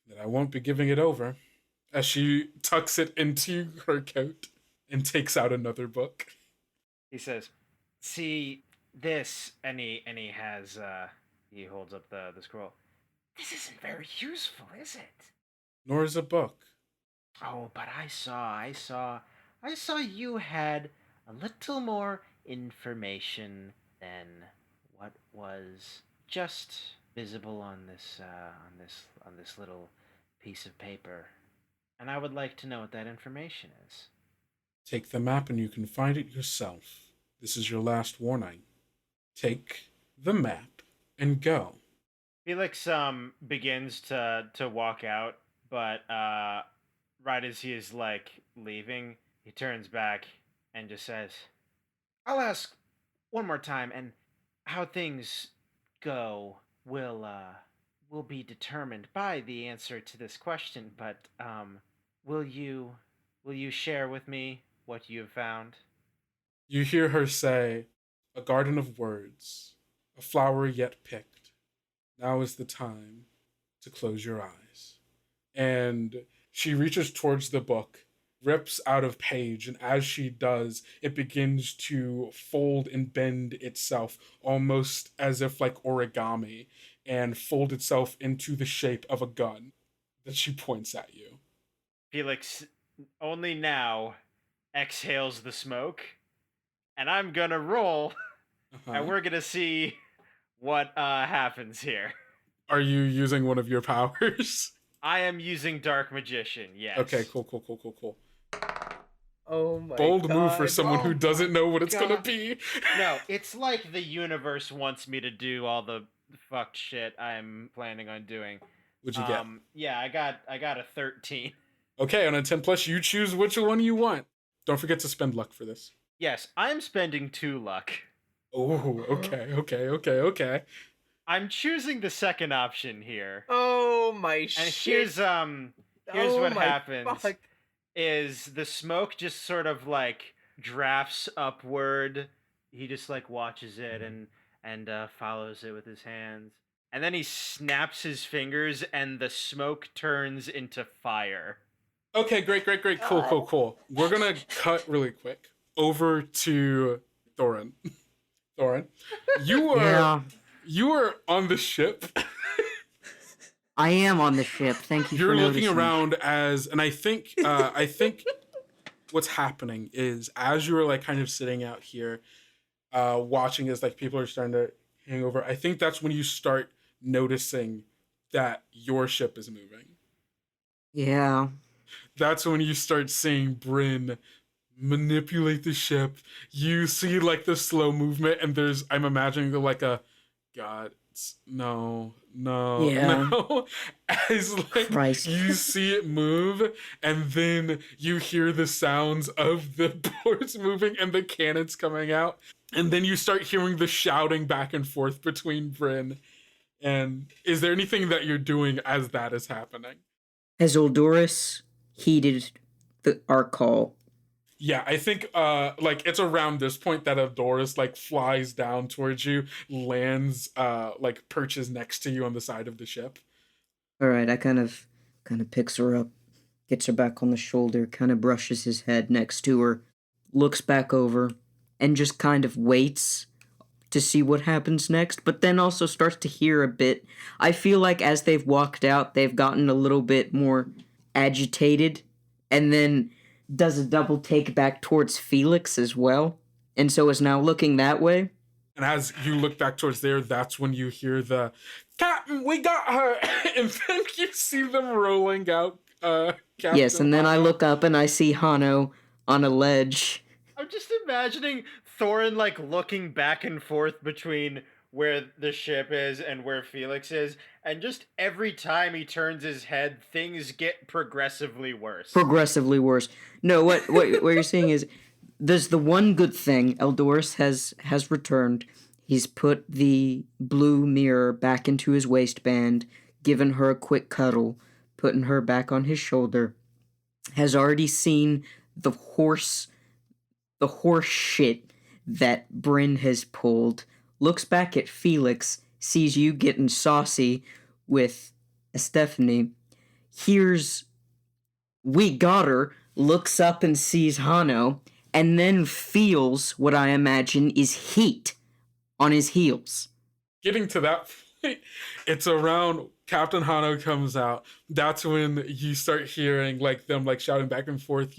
that I won't be giving it over. As she tucks it into her coat and takes out another book. He says, "See this," and he has he holds up the scroll. "This isn't very useful, is it?" Nor is a book. "Oh, but I saw you had a little more information than what was just visible on this little piece of paper. And I would like to know what that information is." Take the map and you can find it yourself. This is your last warning. Take the map and go. Felix begins to walk out, but right as he is like leaving, he turns back and just says, "I'll ask one more time, and how things go will be determined by the answer to this question, but will you share with me what you have found?" You hear her say, a garden of words, a flower yet picked. Now is the time to close your eyes. And she reaches towards the book, rips out a page, and as she does, it begins to fold and bend itself, almost as if like origami, and fold itself into the shape of a gun that she points at you. Felix only now exhales the smoke, and I'm gonna roll, and we're gonna see what happens here. Are you using one of your powers? I am using Dark Magician, yes. Okay, cool. Oh my Bold god. move for someone who doesn't know what it's God. gonna be. No, it's like the universe wants me to do all the fucked shit I'm planning on doing. What'd you get? Yeah, I got a 13. Okay, on a 10 plus, you choose which one you want. Don't forget to spend luck for this. Yes, I'm spending 2 luck. Oh, okay. I'm choosing the second option here. Oh my And shit. here's Oh what my happens fuck. is the smoke just sort of like drafts upward. He just like watches it and follows it with his hands. And then he snaps his fingers and the smoke turns into fire. Okay, great. Cool. We're gonna cut really quick over to Thorin. Thorin, you are on the ship. I am on the ship. Thank you You're for looking noticing. around and I think what's happening is as you're like kind of sitting out here, watching as like people are starting to hangover, I think that's when you start noticing that your ship is moving. Yeah. That's when you start seeing Brynn manipulate the ship. You see like the slow movement, and I'm imagining like a God, no, Yeah. as like Christ. you see it move, and then you hear the sounds of the boards moving and the cannons coming out, and then you start hearing the shouting back and forth between Brynn. And is there anything that you're doing as that is happening? Has Eldorus heeded our call? Yeah, I think like it's around this point that Adoris like flies down towards you, lands like perches next to you on the side of the ship. All right, I kind of picks her up, gets her back on the shoulder, kind of brushes his head next to her, looks back over, and just kind of waits to see what happens next, but then also starts to hear a bit. I feel like as they've walked out, they've gotten a little bit more agitated, and then does a double take back towards Felix as well, and so is now looking that way. And as you look back towards there, that's when you hear the, Captain, we got her! And then you see them rolling out, Captain Yes, and then I Hano. look up and I see Hano on a ledge. I'm just imagining Thorin like looking back and forth between where the ship is and where Felix is, and just every time he turns his head, things get progressively worse. Progressively worse. No, what you're saying is, there's the one good thing. Eldorus has returned. He's put the blue mirror back into his waistband, given her a quick cuddle, putting her back on his shoulder. Has already seen the horse shit that Brynn has pulled. Looks back at Felix, sees you getting saucy with Estefania, hears we got her, looks up and sees Hano, and then feels what I imagine is heat on his heels. Getting to that point, it's around Captain Hano comes out. That's when you start hearing like them like shouting back and forth,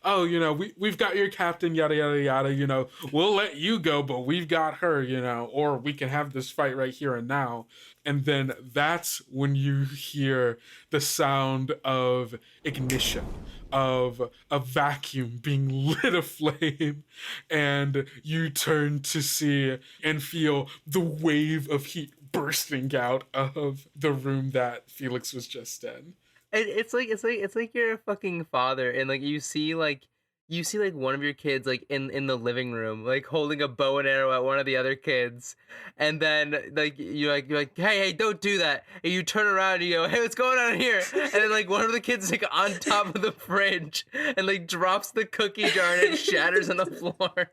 oh, we've got your captain, yada, yada, yada, we'll let you go, but we've got her, or we can have this fight right here and now. And then that's when you hear the sound of ignition, of a vacuum being lit aflame, and you turn to see and feel the wave of heat bursting out of the room that Felix was just in. It's like you're a fucking father, and like you see one of your kids like in the living room like holding a bow and arrow at one of the other kids, and then like you're like hey don't do that, and you turn around and you go, hey, what's going on here? And then like one of the kids like on top of the fridge and like drops the cookie jar and it shatters on the floor,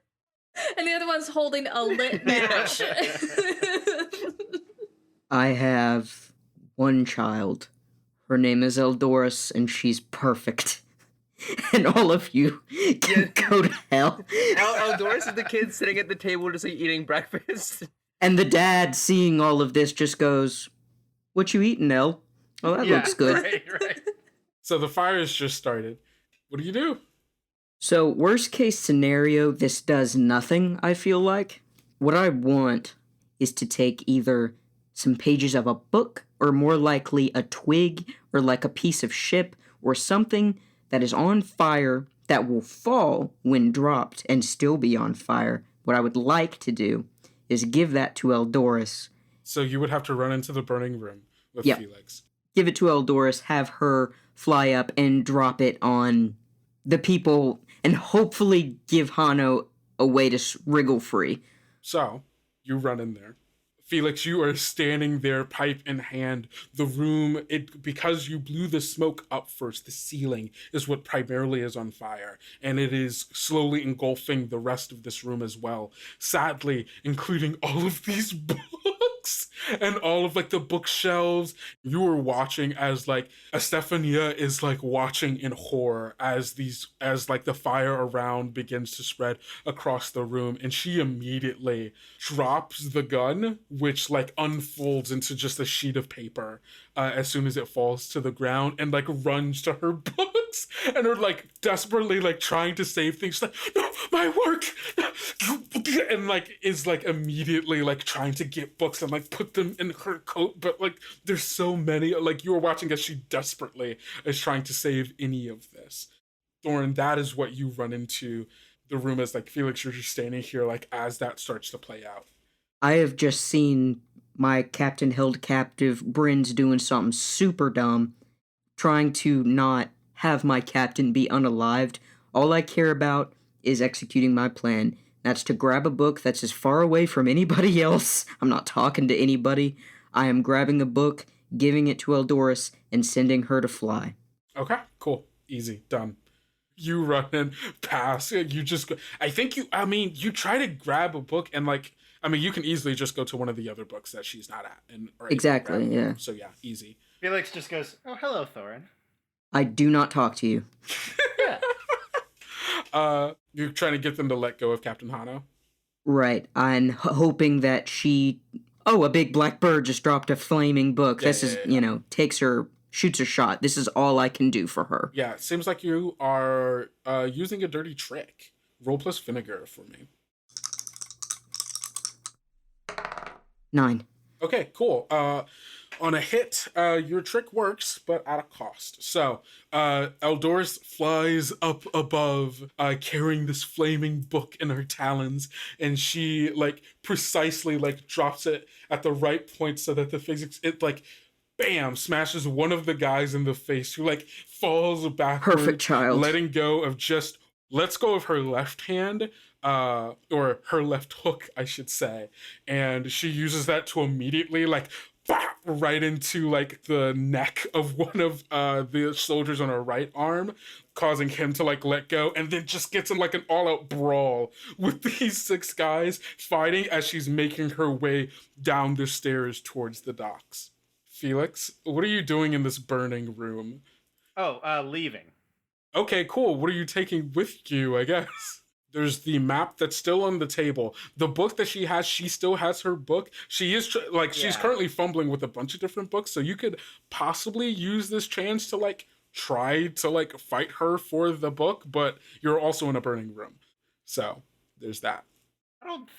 And the other one's holding a lit match. I have one child. Her name is Eldorus, and she's perfect. And all of you can go to hell. Eldorus is the kid sitting at the table just like eating breakfast. And the dad, seeing all of this, just goes, "What you eating, El? Oh, that looks good." Right. So the fire has just started. What do you do? So, worst case scenario, this does nothing, I feel like. What I want is to take either some pages of a book, or more likely a twig, or like a piece of ship, or something that is on fire that will fall when dropped and still be on fire. What I would like to do is give that to Eldorus. So you would have to run into the burning room with Felix. Give it to Eldorus, have her fly up and drop it on the people, and hopefully give Hano a way to wriggle free. So you run in there. Felix, you are standing there, pipe in hand. The room, because you blew the smoke up first, the ceiling is what primarily is on fire, and it is slowly engulfing the rest of this room as well. Sadly, including all of these books and all of like the bookshelves. You are watching as like Estefania is like watching in horror as like the fire around begins to spread across the room, and she immediately drops the gun, which like unfolds into just a sheet of paper as soon as it falls to the ground, and like runs to her books books and are like desperately like trying to save things. She's like, no, my work, and like is like immediately like trying to get books and like put them in her coat, but like there's so many. Like you were watching as she desperately is trying to save any of this. Thorin, that is what you run into the room as like Felix. You're just standing here like as that starts to play out. I have just seen my captain held captive. Brynn's doing something super dumb, trying to not have my captain be unalived. All I care about is executing my plan. That's to grab a book that's as far away from anybody else. I'm not talking to anybody. I am grabbing a book, giving it to Eldoris, and sending her to fly. Okay, cool. Easy. Done. You run in, pass. You just go. You try to grab a book and like, you can easily just go to one of the other books that she's not at. Exactly, yeah. So yeah, easy. Felix just goes, oh, hello, Thorin. I do not talk to you. You're trying to get them to let go of Captain Hano? Right. I'm hoping that she... Oh, a big black bird just dropped a flaming book. Takes her... Shoots her shot. This is all I can do for her. Yeah, it seems like you are using a dirty trick. Roll plus vinegar for me. 9. Okay, cool. On a hit, your trick works, but at a cost. So, Eldoris flies up above, carrying this flaming book in her talons, and she, precisely, drops it at the right point so that the physics, bam, smashes one of the guys in the face who, falls backwards. Perfect child. Letting go of lets go of her left hand, or her left hook, I should say. And she uses that to immediately, right into, the neck of one of the soldiers on her right arm, causing him to, let go, and then just gets in, an all-out brawl with these 6 guys fighting as she's making her way down the stairs towards the docks. Felix, what are you doing in this burning room? Oh, leaving. Okay, cool. What are you taking with you, I guess? There's the map that's still on the table. The book that she has, she still has her book. She is, she's currently fumbling with a bunch of different books, so you could possibly use this chance to, try to, fight her for the book, but you're also in a burning room. So, there's that. I don't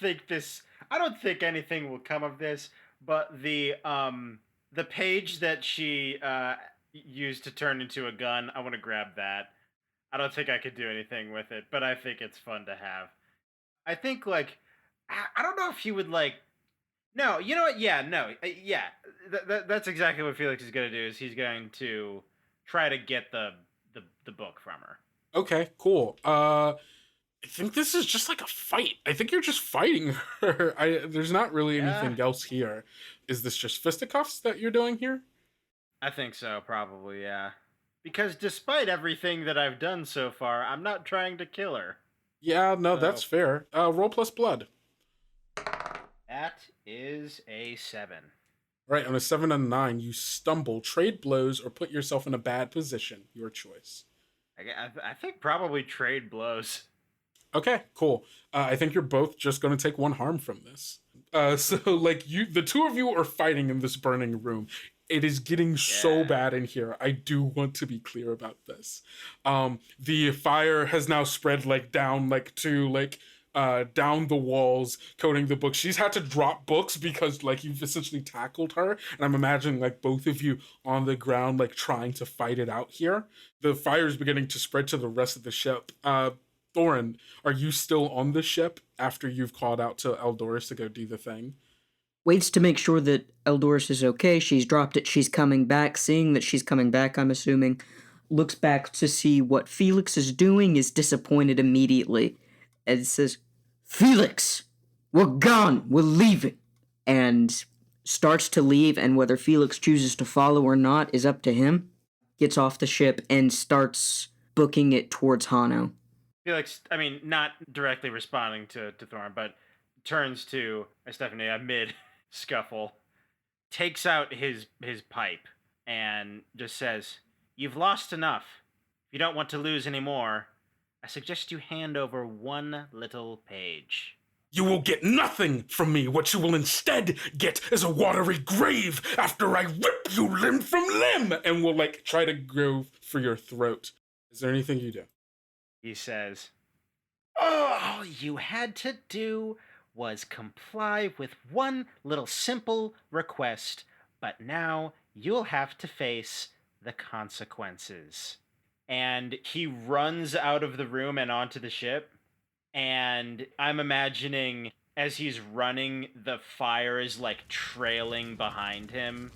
think anything will come of this, but the page that she used to turn into a gun, I want to grab that. I don't think I could do anything with it, but I think it's fun to have. I think, I don't know if he would, No, you know what? Yeah, no. Yeah, that's exactly what Felix is going to do, is he's going to try to get the book from her. Okay, cool. I think this is just a fight. I think you're just fighting her. There's not really anything else here. Is this just fisticuffs that you're doing here? I think so, probably, yeah. Because despite everything that I've done so far, I'm not trying to kill her. Yeah, no, that's fair. Roll plus blood. That is a 7. Right, on a 7 and a 9, you stumble, trade blows, or put yourself in a bad position. Your choice. I think probably trade blows. Okay, cool. I think you're both just going to take 1 harm from this. The two of you are fighting in this burning room. It is getting so bad in here. I do want to be clear about this. The fire has now spread down to down the walls, coating the books. She's had to drop books because you've essentially tackled her. And I'm imagining both of you on the ground trying to fight it out here. The fire is beginning to spread to the rest of the ship. Thorin, are you still on the ship after you've called out to Eldoris to go do the thing? Waits to make sure that Eldoris is okay. She's dropped it. She's coming back. Seeing that she's coming back, I'm assuming, looks back to see what Felix is doing, is disappointed immediately, and says, Felix, we're gone. We're leaving. And starts to leave, and whether Felix chooses to follow or not is up to him. Gets off the ship and starts booking it towards Hano. Felix, not directly responding to Thorin, but turns to Estefania mid-scuffle, takes out his pipe, and just says, You've lost enough. If you don't want to lose any more, I suggest you hand over 1 little page. You will get nothing from me. What you will instead get is a watery grave after I rip you limb from limb, and will try to go for your throat. Is there anything you do? He says, all you had to do was comply with one little simple request, but now you'll have to face the consequences. And he runs out of the room and onto the ship, and I'm imagining as he's running, the fire is like trailing behind him.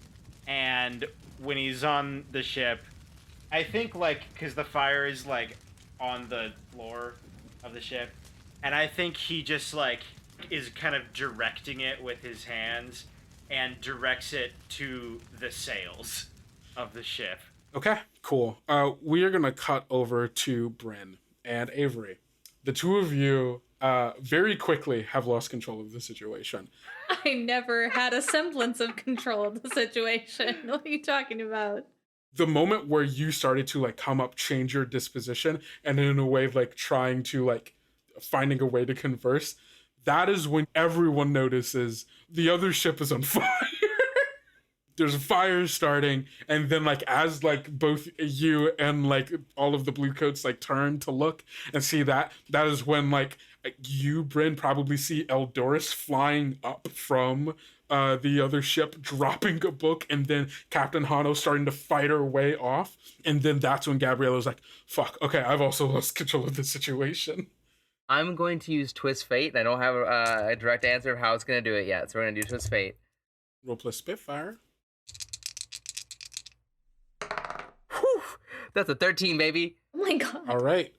And when he's on the ship, I think like, because the fire is like on the floor of the ship, and I think he just like is kind of directing it with his hands and directs it to the sails of the ship. Okay, cool. We are going to cut over to Brynn and Avery. The two of you very quickly have lost control of the situation. I never had a semblance of control of the situation. What are you talking about? The moment where you started to like come up, change your disposition, and in a way like trying to like finding a way to converse, that is when everyone notices the other ship is on fire. There's a fire starting, and then like as like both you and like all of the Bluecoats like turn to look and see that is when like you, Brynn, probably see Eldoris flying up from the other ship, dropping a book, and then Captain Hano starting to fight her way off. And then that's when Gabriella's like, fuck, okay, I've also lost control of the situation. I'm going to use Twist Fate, and I don't have a direct answer of how it's going to do it yet, so we're going to do Twist Fate. Roll plus Spitfire. Whew! That's a 13, baby. Oh my god. All right,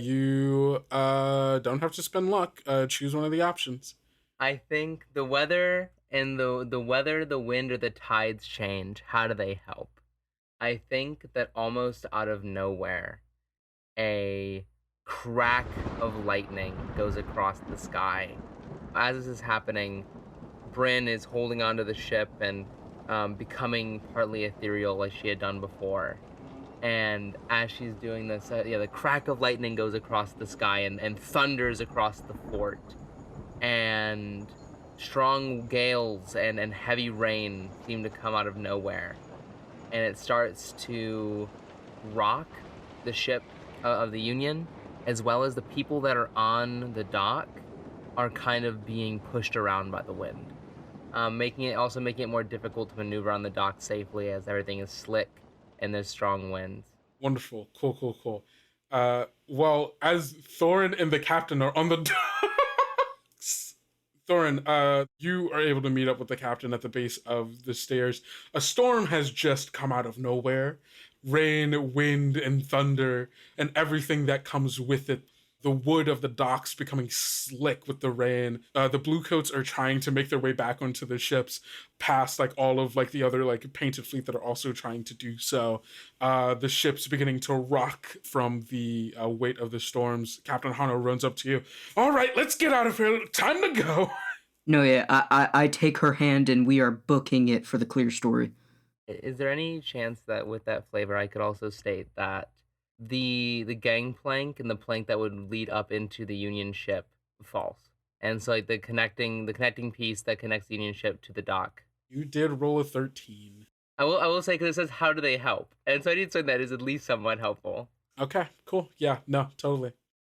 you don't have to spend luck. Choose one of the options. I think the weather and the weather, the wind, or the tides change. How do they help? I think that almost out of nowhere, a crack of lightning goes across the sky. As this is happening, Brynn is holding onto the ship and becoming partly ethereal like she had done before. And as she's doing this, the crack of lightning goes across the sky and thunders across the fort. And strong gales and heavy rain seem to come out of nowhere. And it starts to rock the ship of the Union, as well as the people that are on the dock are kind of being pushed around by the wind. Making it more difficult to maneuver on the dock safely as everything is slick and there's strong winds. Wonderful. Cool. Well, as Thorin and the captain are on the docks, Thorin, you are able to meet up with the captain at the base of the stairs. A storm has just come out of nowhere. Rain, wind, and thunder, and everything that comes with it. The wood of the docks becoming slick with the rain. The Bluecoats are trying to make their way back onto the ships, past like all of like the other like painted fleet that are also trying to do so. The ship's beginning to rock from the weight of the storms. Captain Hano runs up to you. All right, let's get out of here. Time to go. No, yeah, I take her hand and we are booking it for the clear story. Is there any chance that with that flavor I could also state that the gangplank and the plank that would lead up into the Union ship falls, and so like the connecting piece that connects the Union ship to the dock? You did roll a 13. I will say, because it says how do they help, and so I need something that is at least somewhat helpful. Okay, cool. Yeah, no, totally.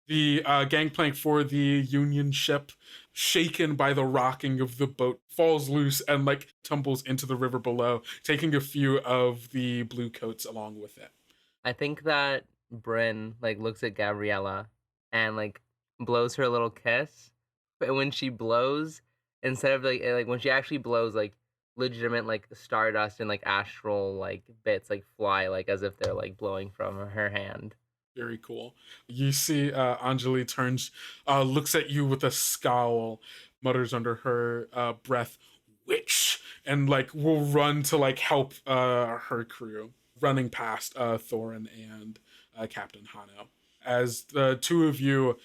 The gangplank for the Union ship, shaken by the rocking of the boat, falls loose and like tumbles into the river below, taking a few of the Bluecoats along with it. I think that Brynn like looks at Gabriella and like blows her a little kiss, but when she blows, instead of like when she actually blows, like legitimate like stardust and like astral like bits like fly like as if they're like blowing from her hand. Very cool. You see Anjali turns, looks at you with a scowl, mutters under her breath, "Witch!" and like will run to like help her crew, running past Thorin and Captain Hano. As the two of you,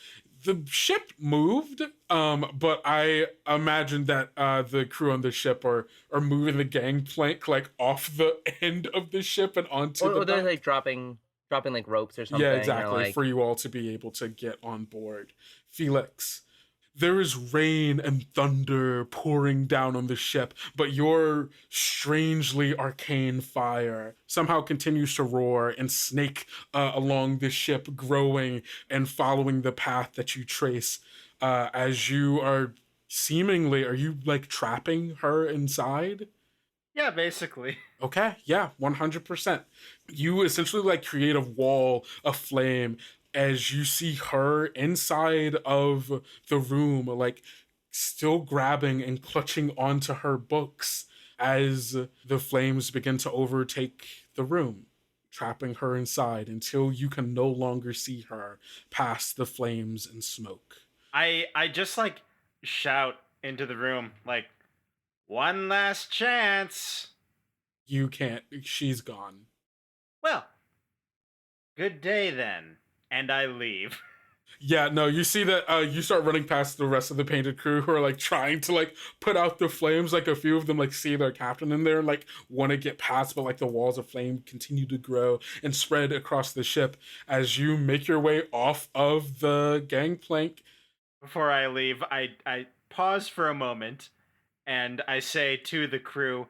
the ship moved, but I imagine that the crew on the ship are moving the gangplank like off the end of the ship and onto or they're dock. like dropping like ropes or something. Yeah, or, exactly, like... for you all to be able to get on board. Felix, There is rain and thunder pouring down on the ship, but your strangely arcane fire somehow continues to roar and snake along the ship, growing and following the path that you trace as you are seemingly, are you like trapping her inside? Yeah, basically. Okay, yeah, 100%. You essentially like create a wall of flame as you see her inside of the room, like still grabbing and clutching onto her books as the flames begin to overtake the room, trapping her inside until you can no longer see her past the flames and smoke. I just like shout into the room like, one last chance. You can't, she's gone. Well, good day then. And I leave. Yeah, no, you see that you start running past the rest of the painted crew who are like trying to like put out the flames. Like a few of them like see their captain in there and like want to get past, but like the walls of flame continue to grow and spread across the ship as you make your way off of the gangplank. Before I leave, I pause for a moment and I say to the crew,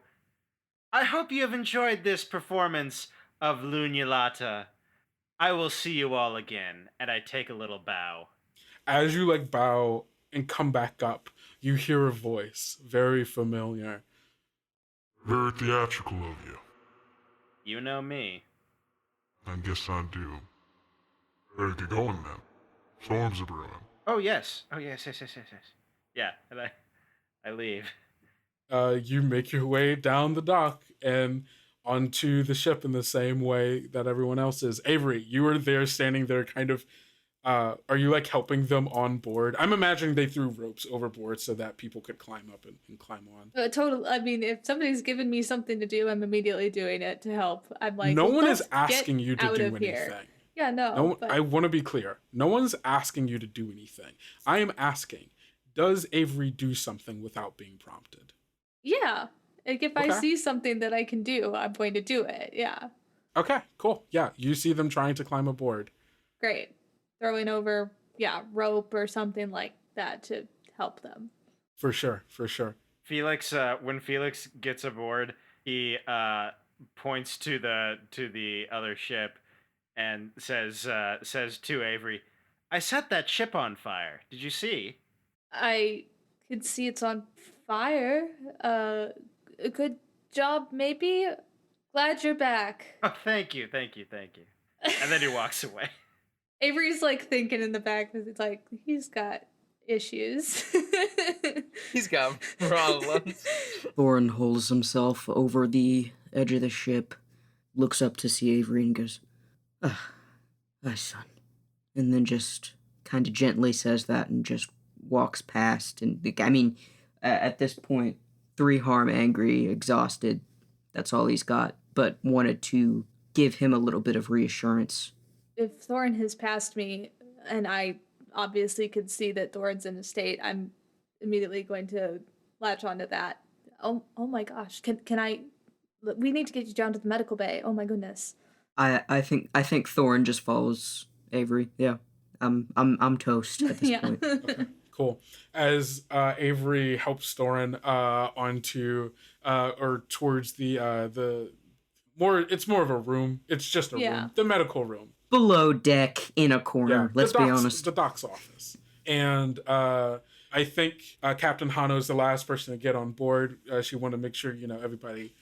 I hope you have enjoyed this performance of Lunulata. I will see you all again, and I take a little bow. As you like bow and come back up, you hear a voice, very familiar. Very theatrical of you. You know me. I guess I do. Better get going then. Storms are brewing. Oh yes. Yes. Yeah, and I leave. You make your way down the dock and onto the ship in the same way that everyone else is. Avery, you are there standing there kind of, are you like helping them on board? I'm imagining they threw ropes overboard so that people could climb up and climb on. Total. I mean, if somebody's given me something to do, I'm immediately doing it to help. I'm like, no one let's is asking you to out do of anything. here. Yeah, no. But I want to be clear. No one's asking you to do anything. I am asking, does Avery do something without being prompted? Yeah. Like if Okay. I see something that I can do, I'm going to do it. Yeah. Okay, cool. Yeah, you see them trying to climb aboard. Great. Throwing over, rope or something like that to help them. For sure. Felix, when Felix gets aboard, he points to the other ship and says to Avery, I set that ship on fire. Did you see? I could see it's on fire. A good job, maybe. Glad you're back. Oh, thank you. And then he walks away. Avery's like thinking in the back because it's like he's got issues. He's got problems. Thorin holds himself over the edge of the ship, looks up to see Avery and goes, my son. And then just kind of gently says that and just walks past. And I mean, at this point, 3 harm, angry, exhausted. That's all he's got. But wanted to give him a little bit of reassurance. If Thorin has passed me, and I obviously could see that Thorin's in a state, I'm immediately going to latch onto that. Oh my gosh! Can I? We need to get you down to the medical bay. Oh my goodness. I think Thorin just follows Avery. Yeah, I'm toast at this point. Okay, cool. As Avery helps Thorin onto or towards the more, it's more of a room. It's just a room, the medical room. Below deck in a corner. Let's be honest. The doc's office. And I think Captain Hano's the last person to get on board. She wanted to make sure everybody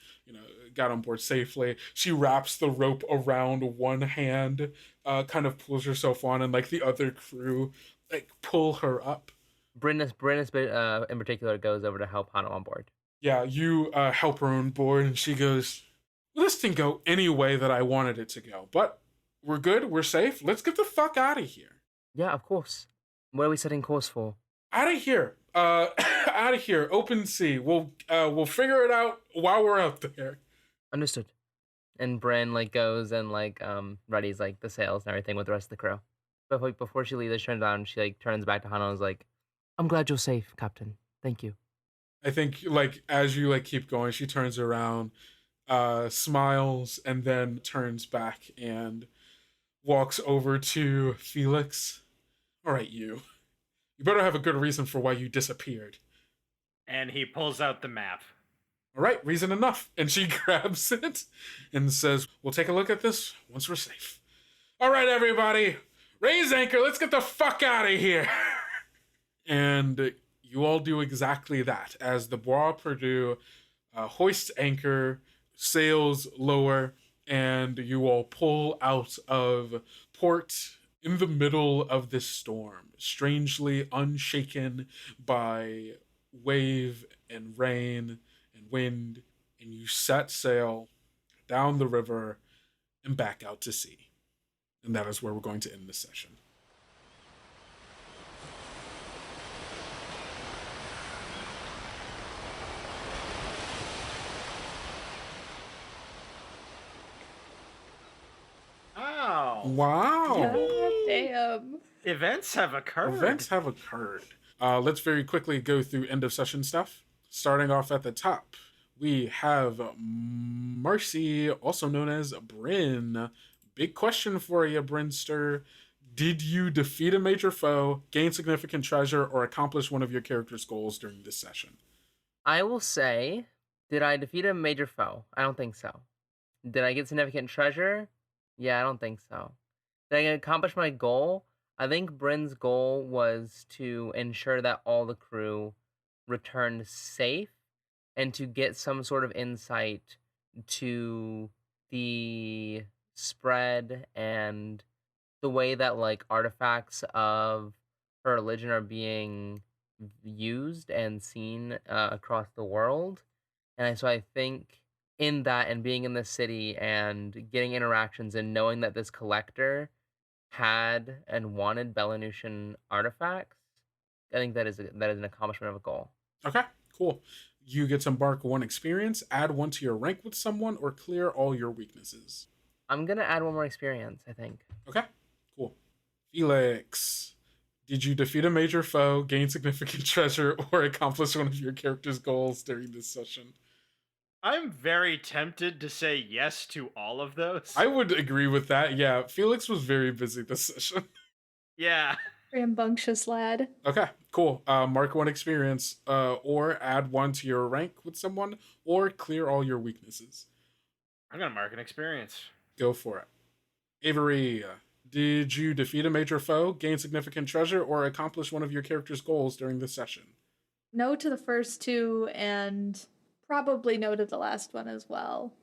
got on board safely. She wraps the rope around one hand, kind of pulls herself on, and like the other crew like pull her up. Brynn in particular goes over to help Hano on board. Yeah, you help her on board, and she goes, "This didn't go any way that I wanted it to go, but we're good, we're safe. Let's get the fuck out of here." Yeah, of course. What are we setting course for? Out of here. Out of here. Open sea. We'll figure it out while we're out there. Understood. And Brynn goes and readies the sails and everything with the rest of the crew. But before she leaves, she turns back to Hano and is like, "I'm glad you're safe, Captain. Thank you." I think as you keep going, she turns around, smiles, and then turns back and walks over to Felix. "All right, you. You better have a good reason for why you disappeared. And he pulls out the map. All right, reason enough. And she grabs it and says, we'll take a look at this once we're safe. All right, everybody, raise anchor. Let's get the fuck out of here. And you all do exactly that as the Bois Perdu hoists anchor, sails lower, and you all pull out of port in the middle of this storm, strangely unshaken by wave and rain and wind, and you set sail down the river and back out to sea. And that is where we're going to end this session. Wow. Damn. Events have occurred. Events have occurred. Let's very quickly go through end of session stuff. Starting off at the top, we have Marcy, also known as Brynn. Big question for you, Brynster. Did you defeat a major foe, gain significant treasure, or accomplish one of your character's goals during this session? I will say, did I defeat a major foe? I don't think so. Did I get significant treasure? Yeah, I don't think so. Did I accomplish my goal? I think Brynn's goal was to ensure that all the crew returned safe and to get some sort of insight to the spread and the way that like artifacts of her religion are being used and seen across the world. And so I think in that and being in the city and getting interactions and knowing that this collector had and wanted Belanutian artifacts, I think that is an accomplishment of a goal. Okay, cool. You get to embark 1 experience, add 1 to your rank with someone, or clear all your weaknesses. I'm gonna add 1 more experience, I think. Okay, cool. Felix, did you defeat a major foe, gain significant treasure, or accomplish one of your character's goals during this session? I'm very tempted to say yes to all of those. I would agree with that. Yeah, Felix was very busy this session. Yeah. Rambunctious lad. Okay, cool. Mark 1 experience, or add 1 to your rank with someone, or clear all your weaknesses. I'm gonna mark an experience. Go for it. Avery, did you defeat a major foe, gain significant treasure, or accomplish one of your character's goals during this session? No to the first 2, and probably no to the last one as well.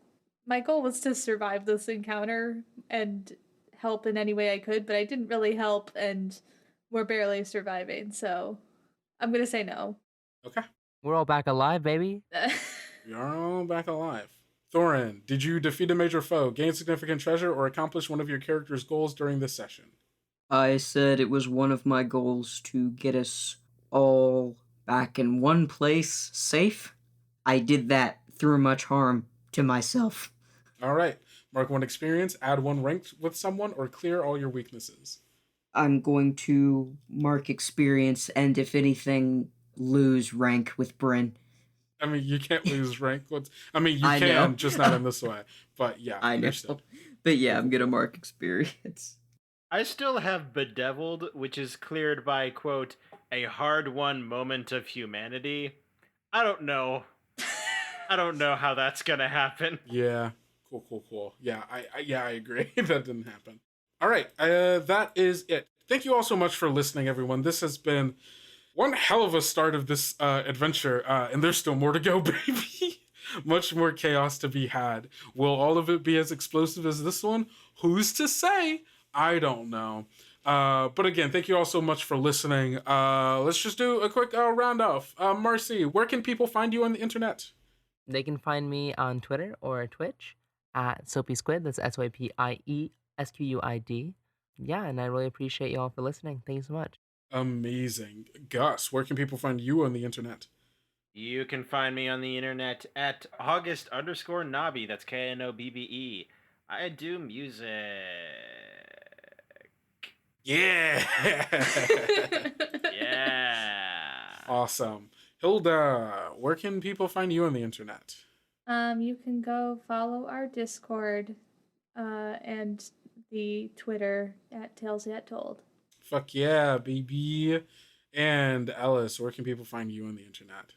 My goal was to survive this encounter and help in any way I could, but I didn't really help, and we're barely surviving, so I'm gonna say no. Okay. We're all back alive, baby. You're all back alive. Thorin, did you defeat a major foe, gain significant treasure, or accomplish one of your character's goals during this session? I said it was one of my goals to get us all back in one place, safe. I did that through much harm to myself. All right. Mark 1 experience, add 1 rank with someone, or clear all your weaknesses. I'm going to mark experience and, if anything, lose rank with Brynn. I mean, you can't lose rank. You I can, know. just not in this way. But yeah, I know. understood. But yeah, I'm going to mark experience. I still have Bedeviled, which is cleared by, quote, a hard-won moment of humanity. I don't know. I don't know how that's gonna happen. Yeah. Cool. Yeah, I agree. That didn't happen. All right, that is it. Thank you all so much for listening, everyone. This has been one hell of a start of this adventure, and there's still more to go, baby. Much more chaos to be had. Will all of it be as explosive as this one? Who's to say? I don't know. But again, thank you all so much for listening. Let's just do a quick round off. Marcy, where can people find you on the internet? They can find me on Twitter or Twitch at Soapy Squid. That's SYPIESQUID. Yeah, and I really appreciate y'all for listening. Thank you so much. Amazing. Gus, where can people find you on the internet? You can find me on the internet at August_Nobby. That's KNOBBE. I do music. Yeah. Yeah. Awesome. Hilda, where can people find you on the internet? You can go follow our Discord, and the Twitter at Tales Yet Told. Fuck yeah, baby. And Ellis, where can people find you on the internet?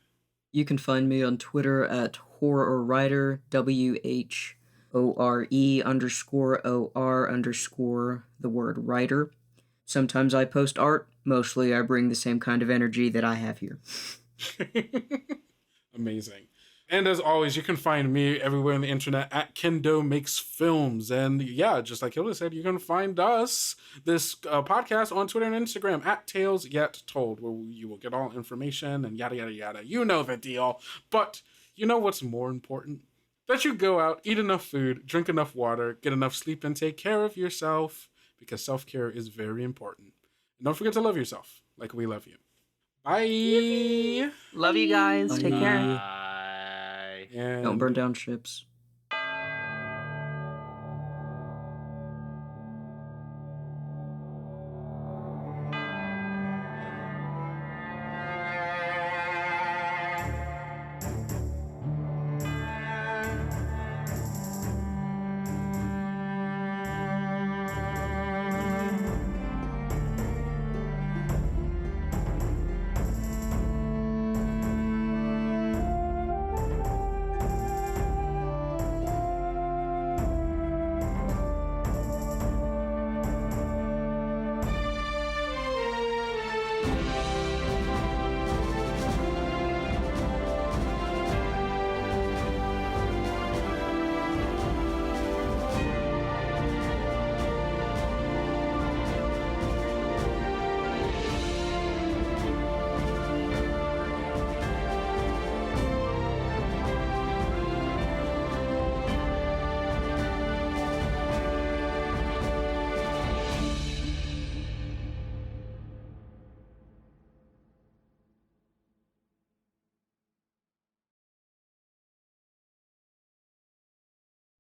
You can find me on Twitter at Hoorah, WHORE_OR_ the word writer. Sometimes I post art. Mostly I bring the same kind of energy that I have here. Amazing. And as always, you can find me everywhere on the internet at Kendo Makes Films. And yeah, just like Hilda said, you can find us, this podcast, on Twitter and Instagram at Tales Yet Told, where you will get all information and yada, yada, yada. You know the deal. But you know what's more important? That you go out, eat enough food, drink enough water, get enough sleep, and take care of yourself, because self-care is very important. And don't forget to love yourself like we love you. Bye! Love you guys. Take care. Bye. And Don't burn down ships.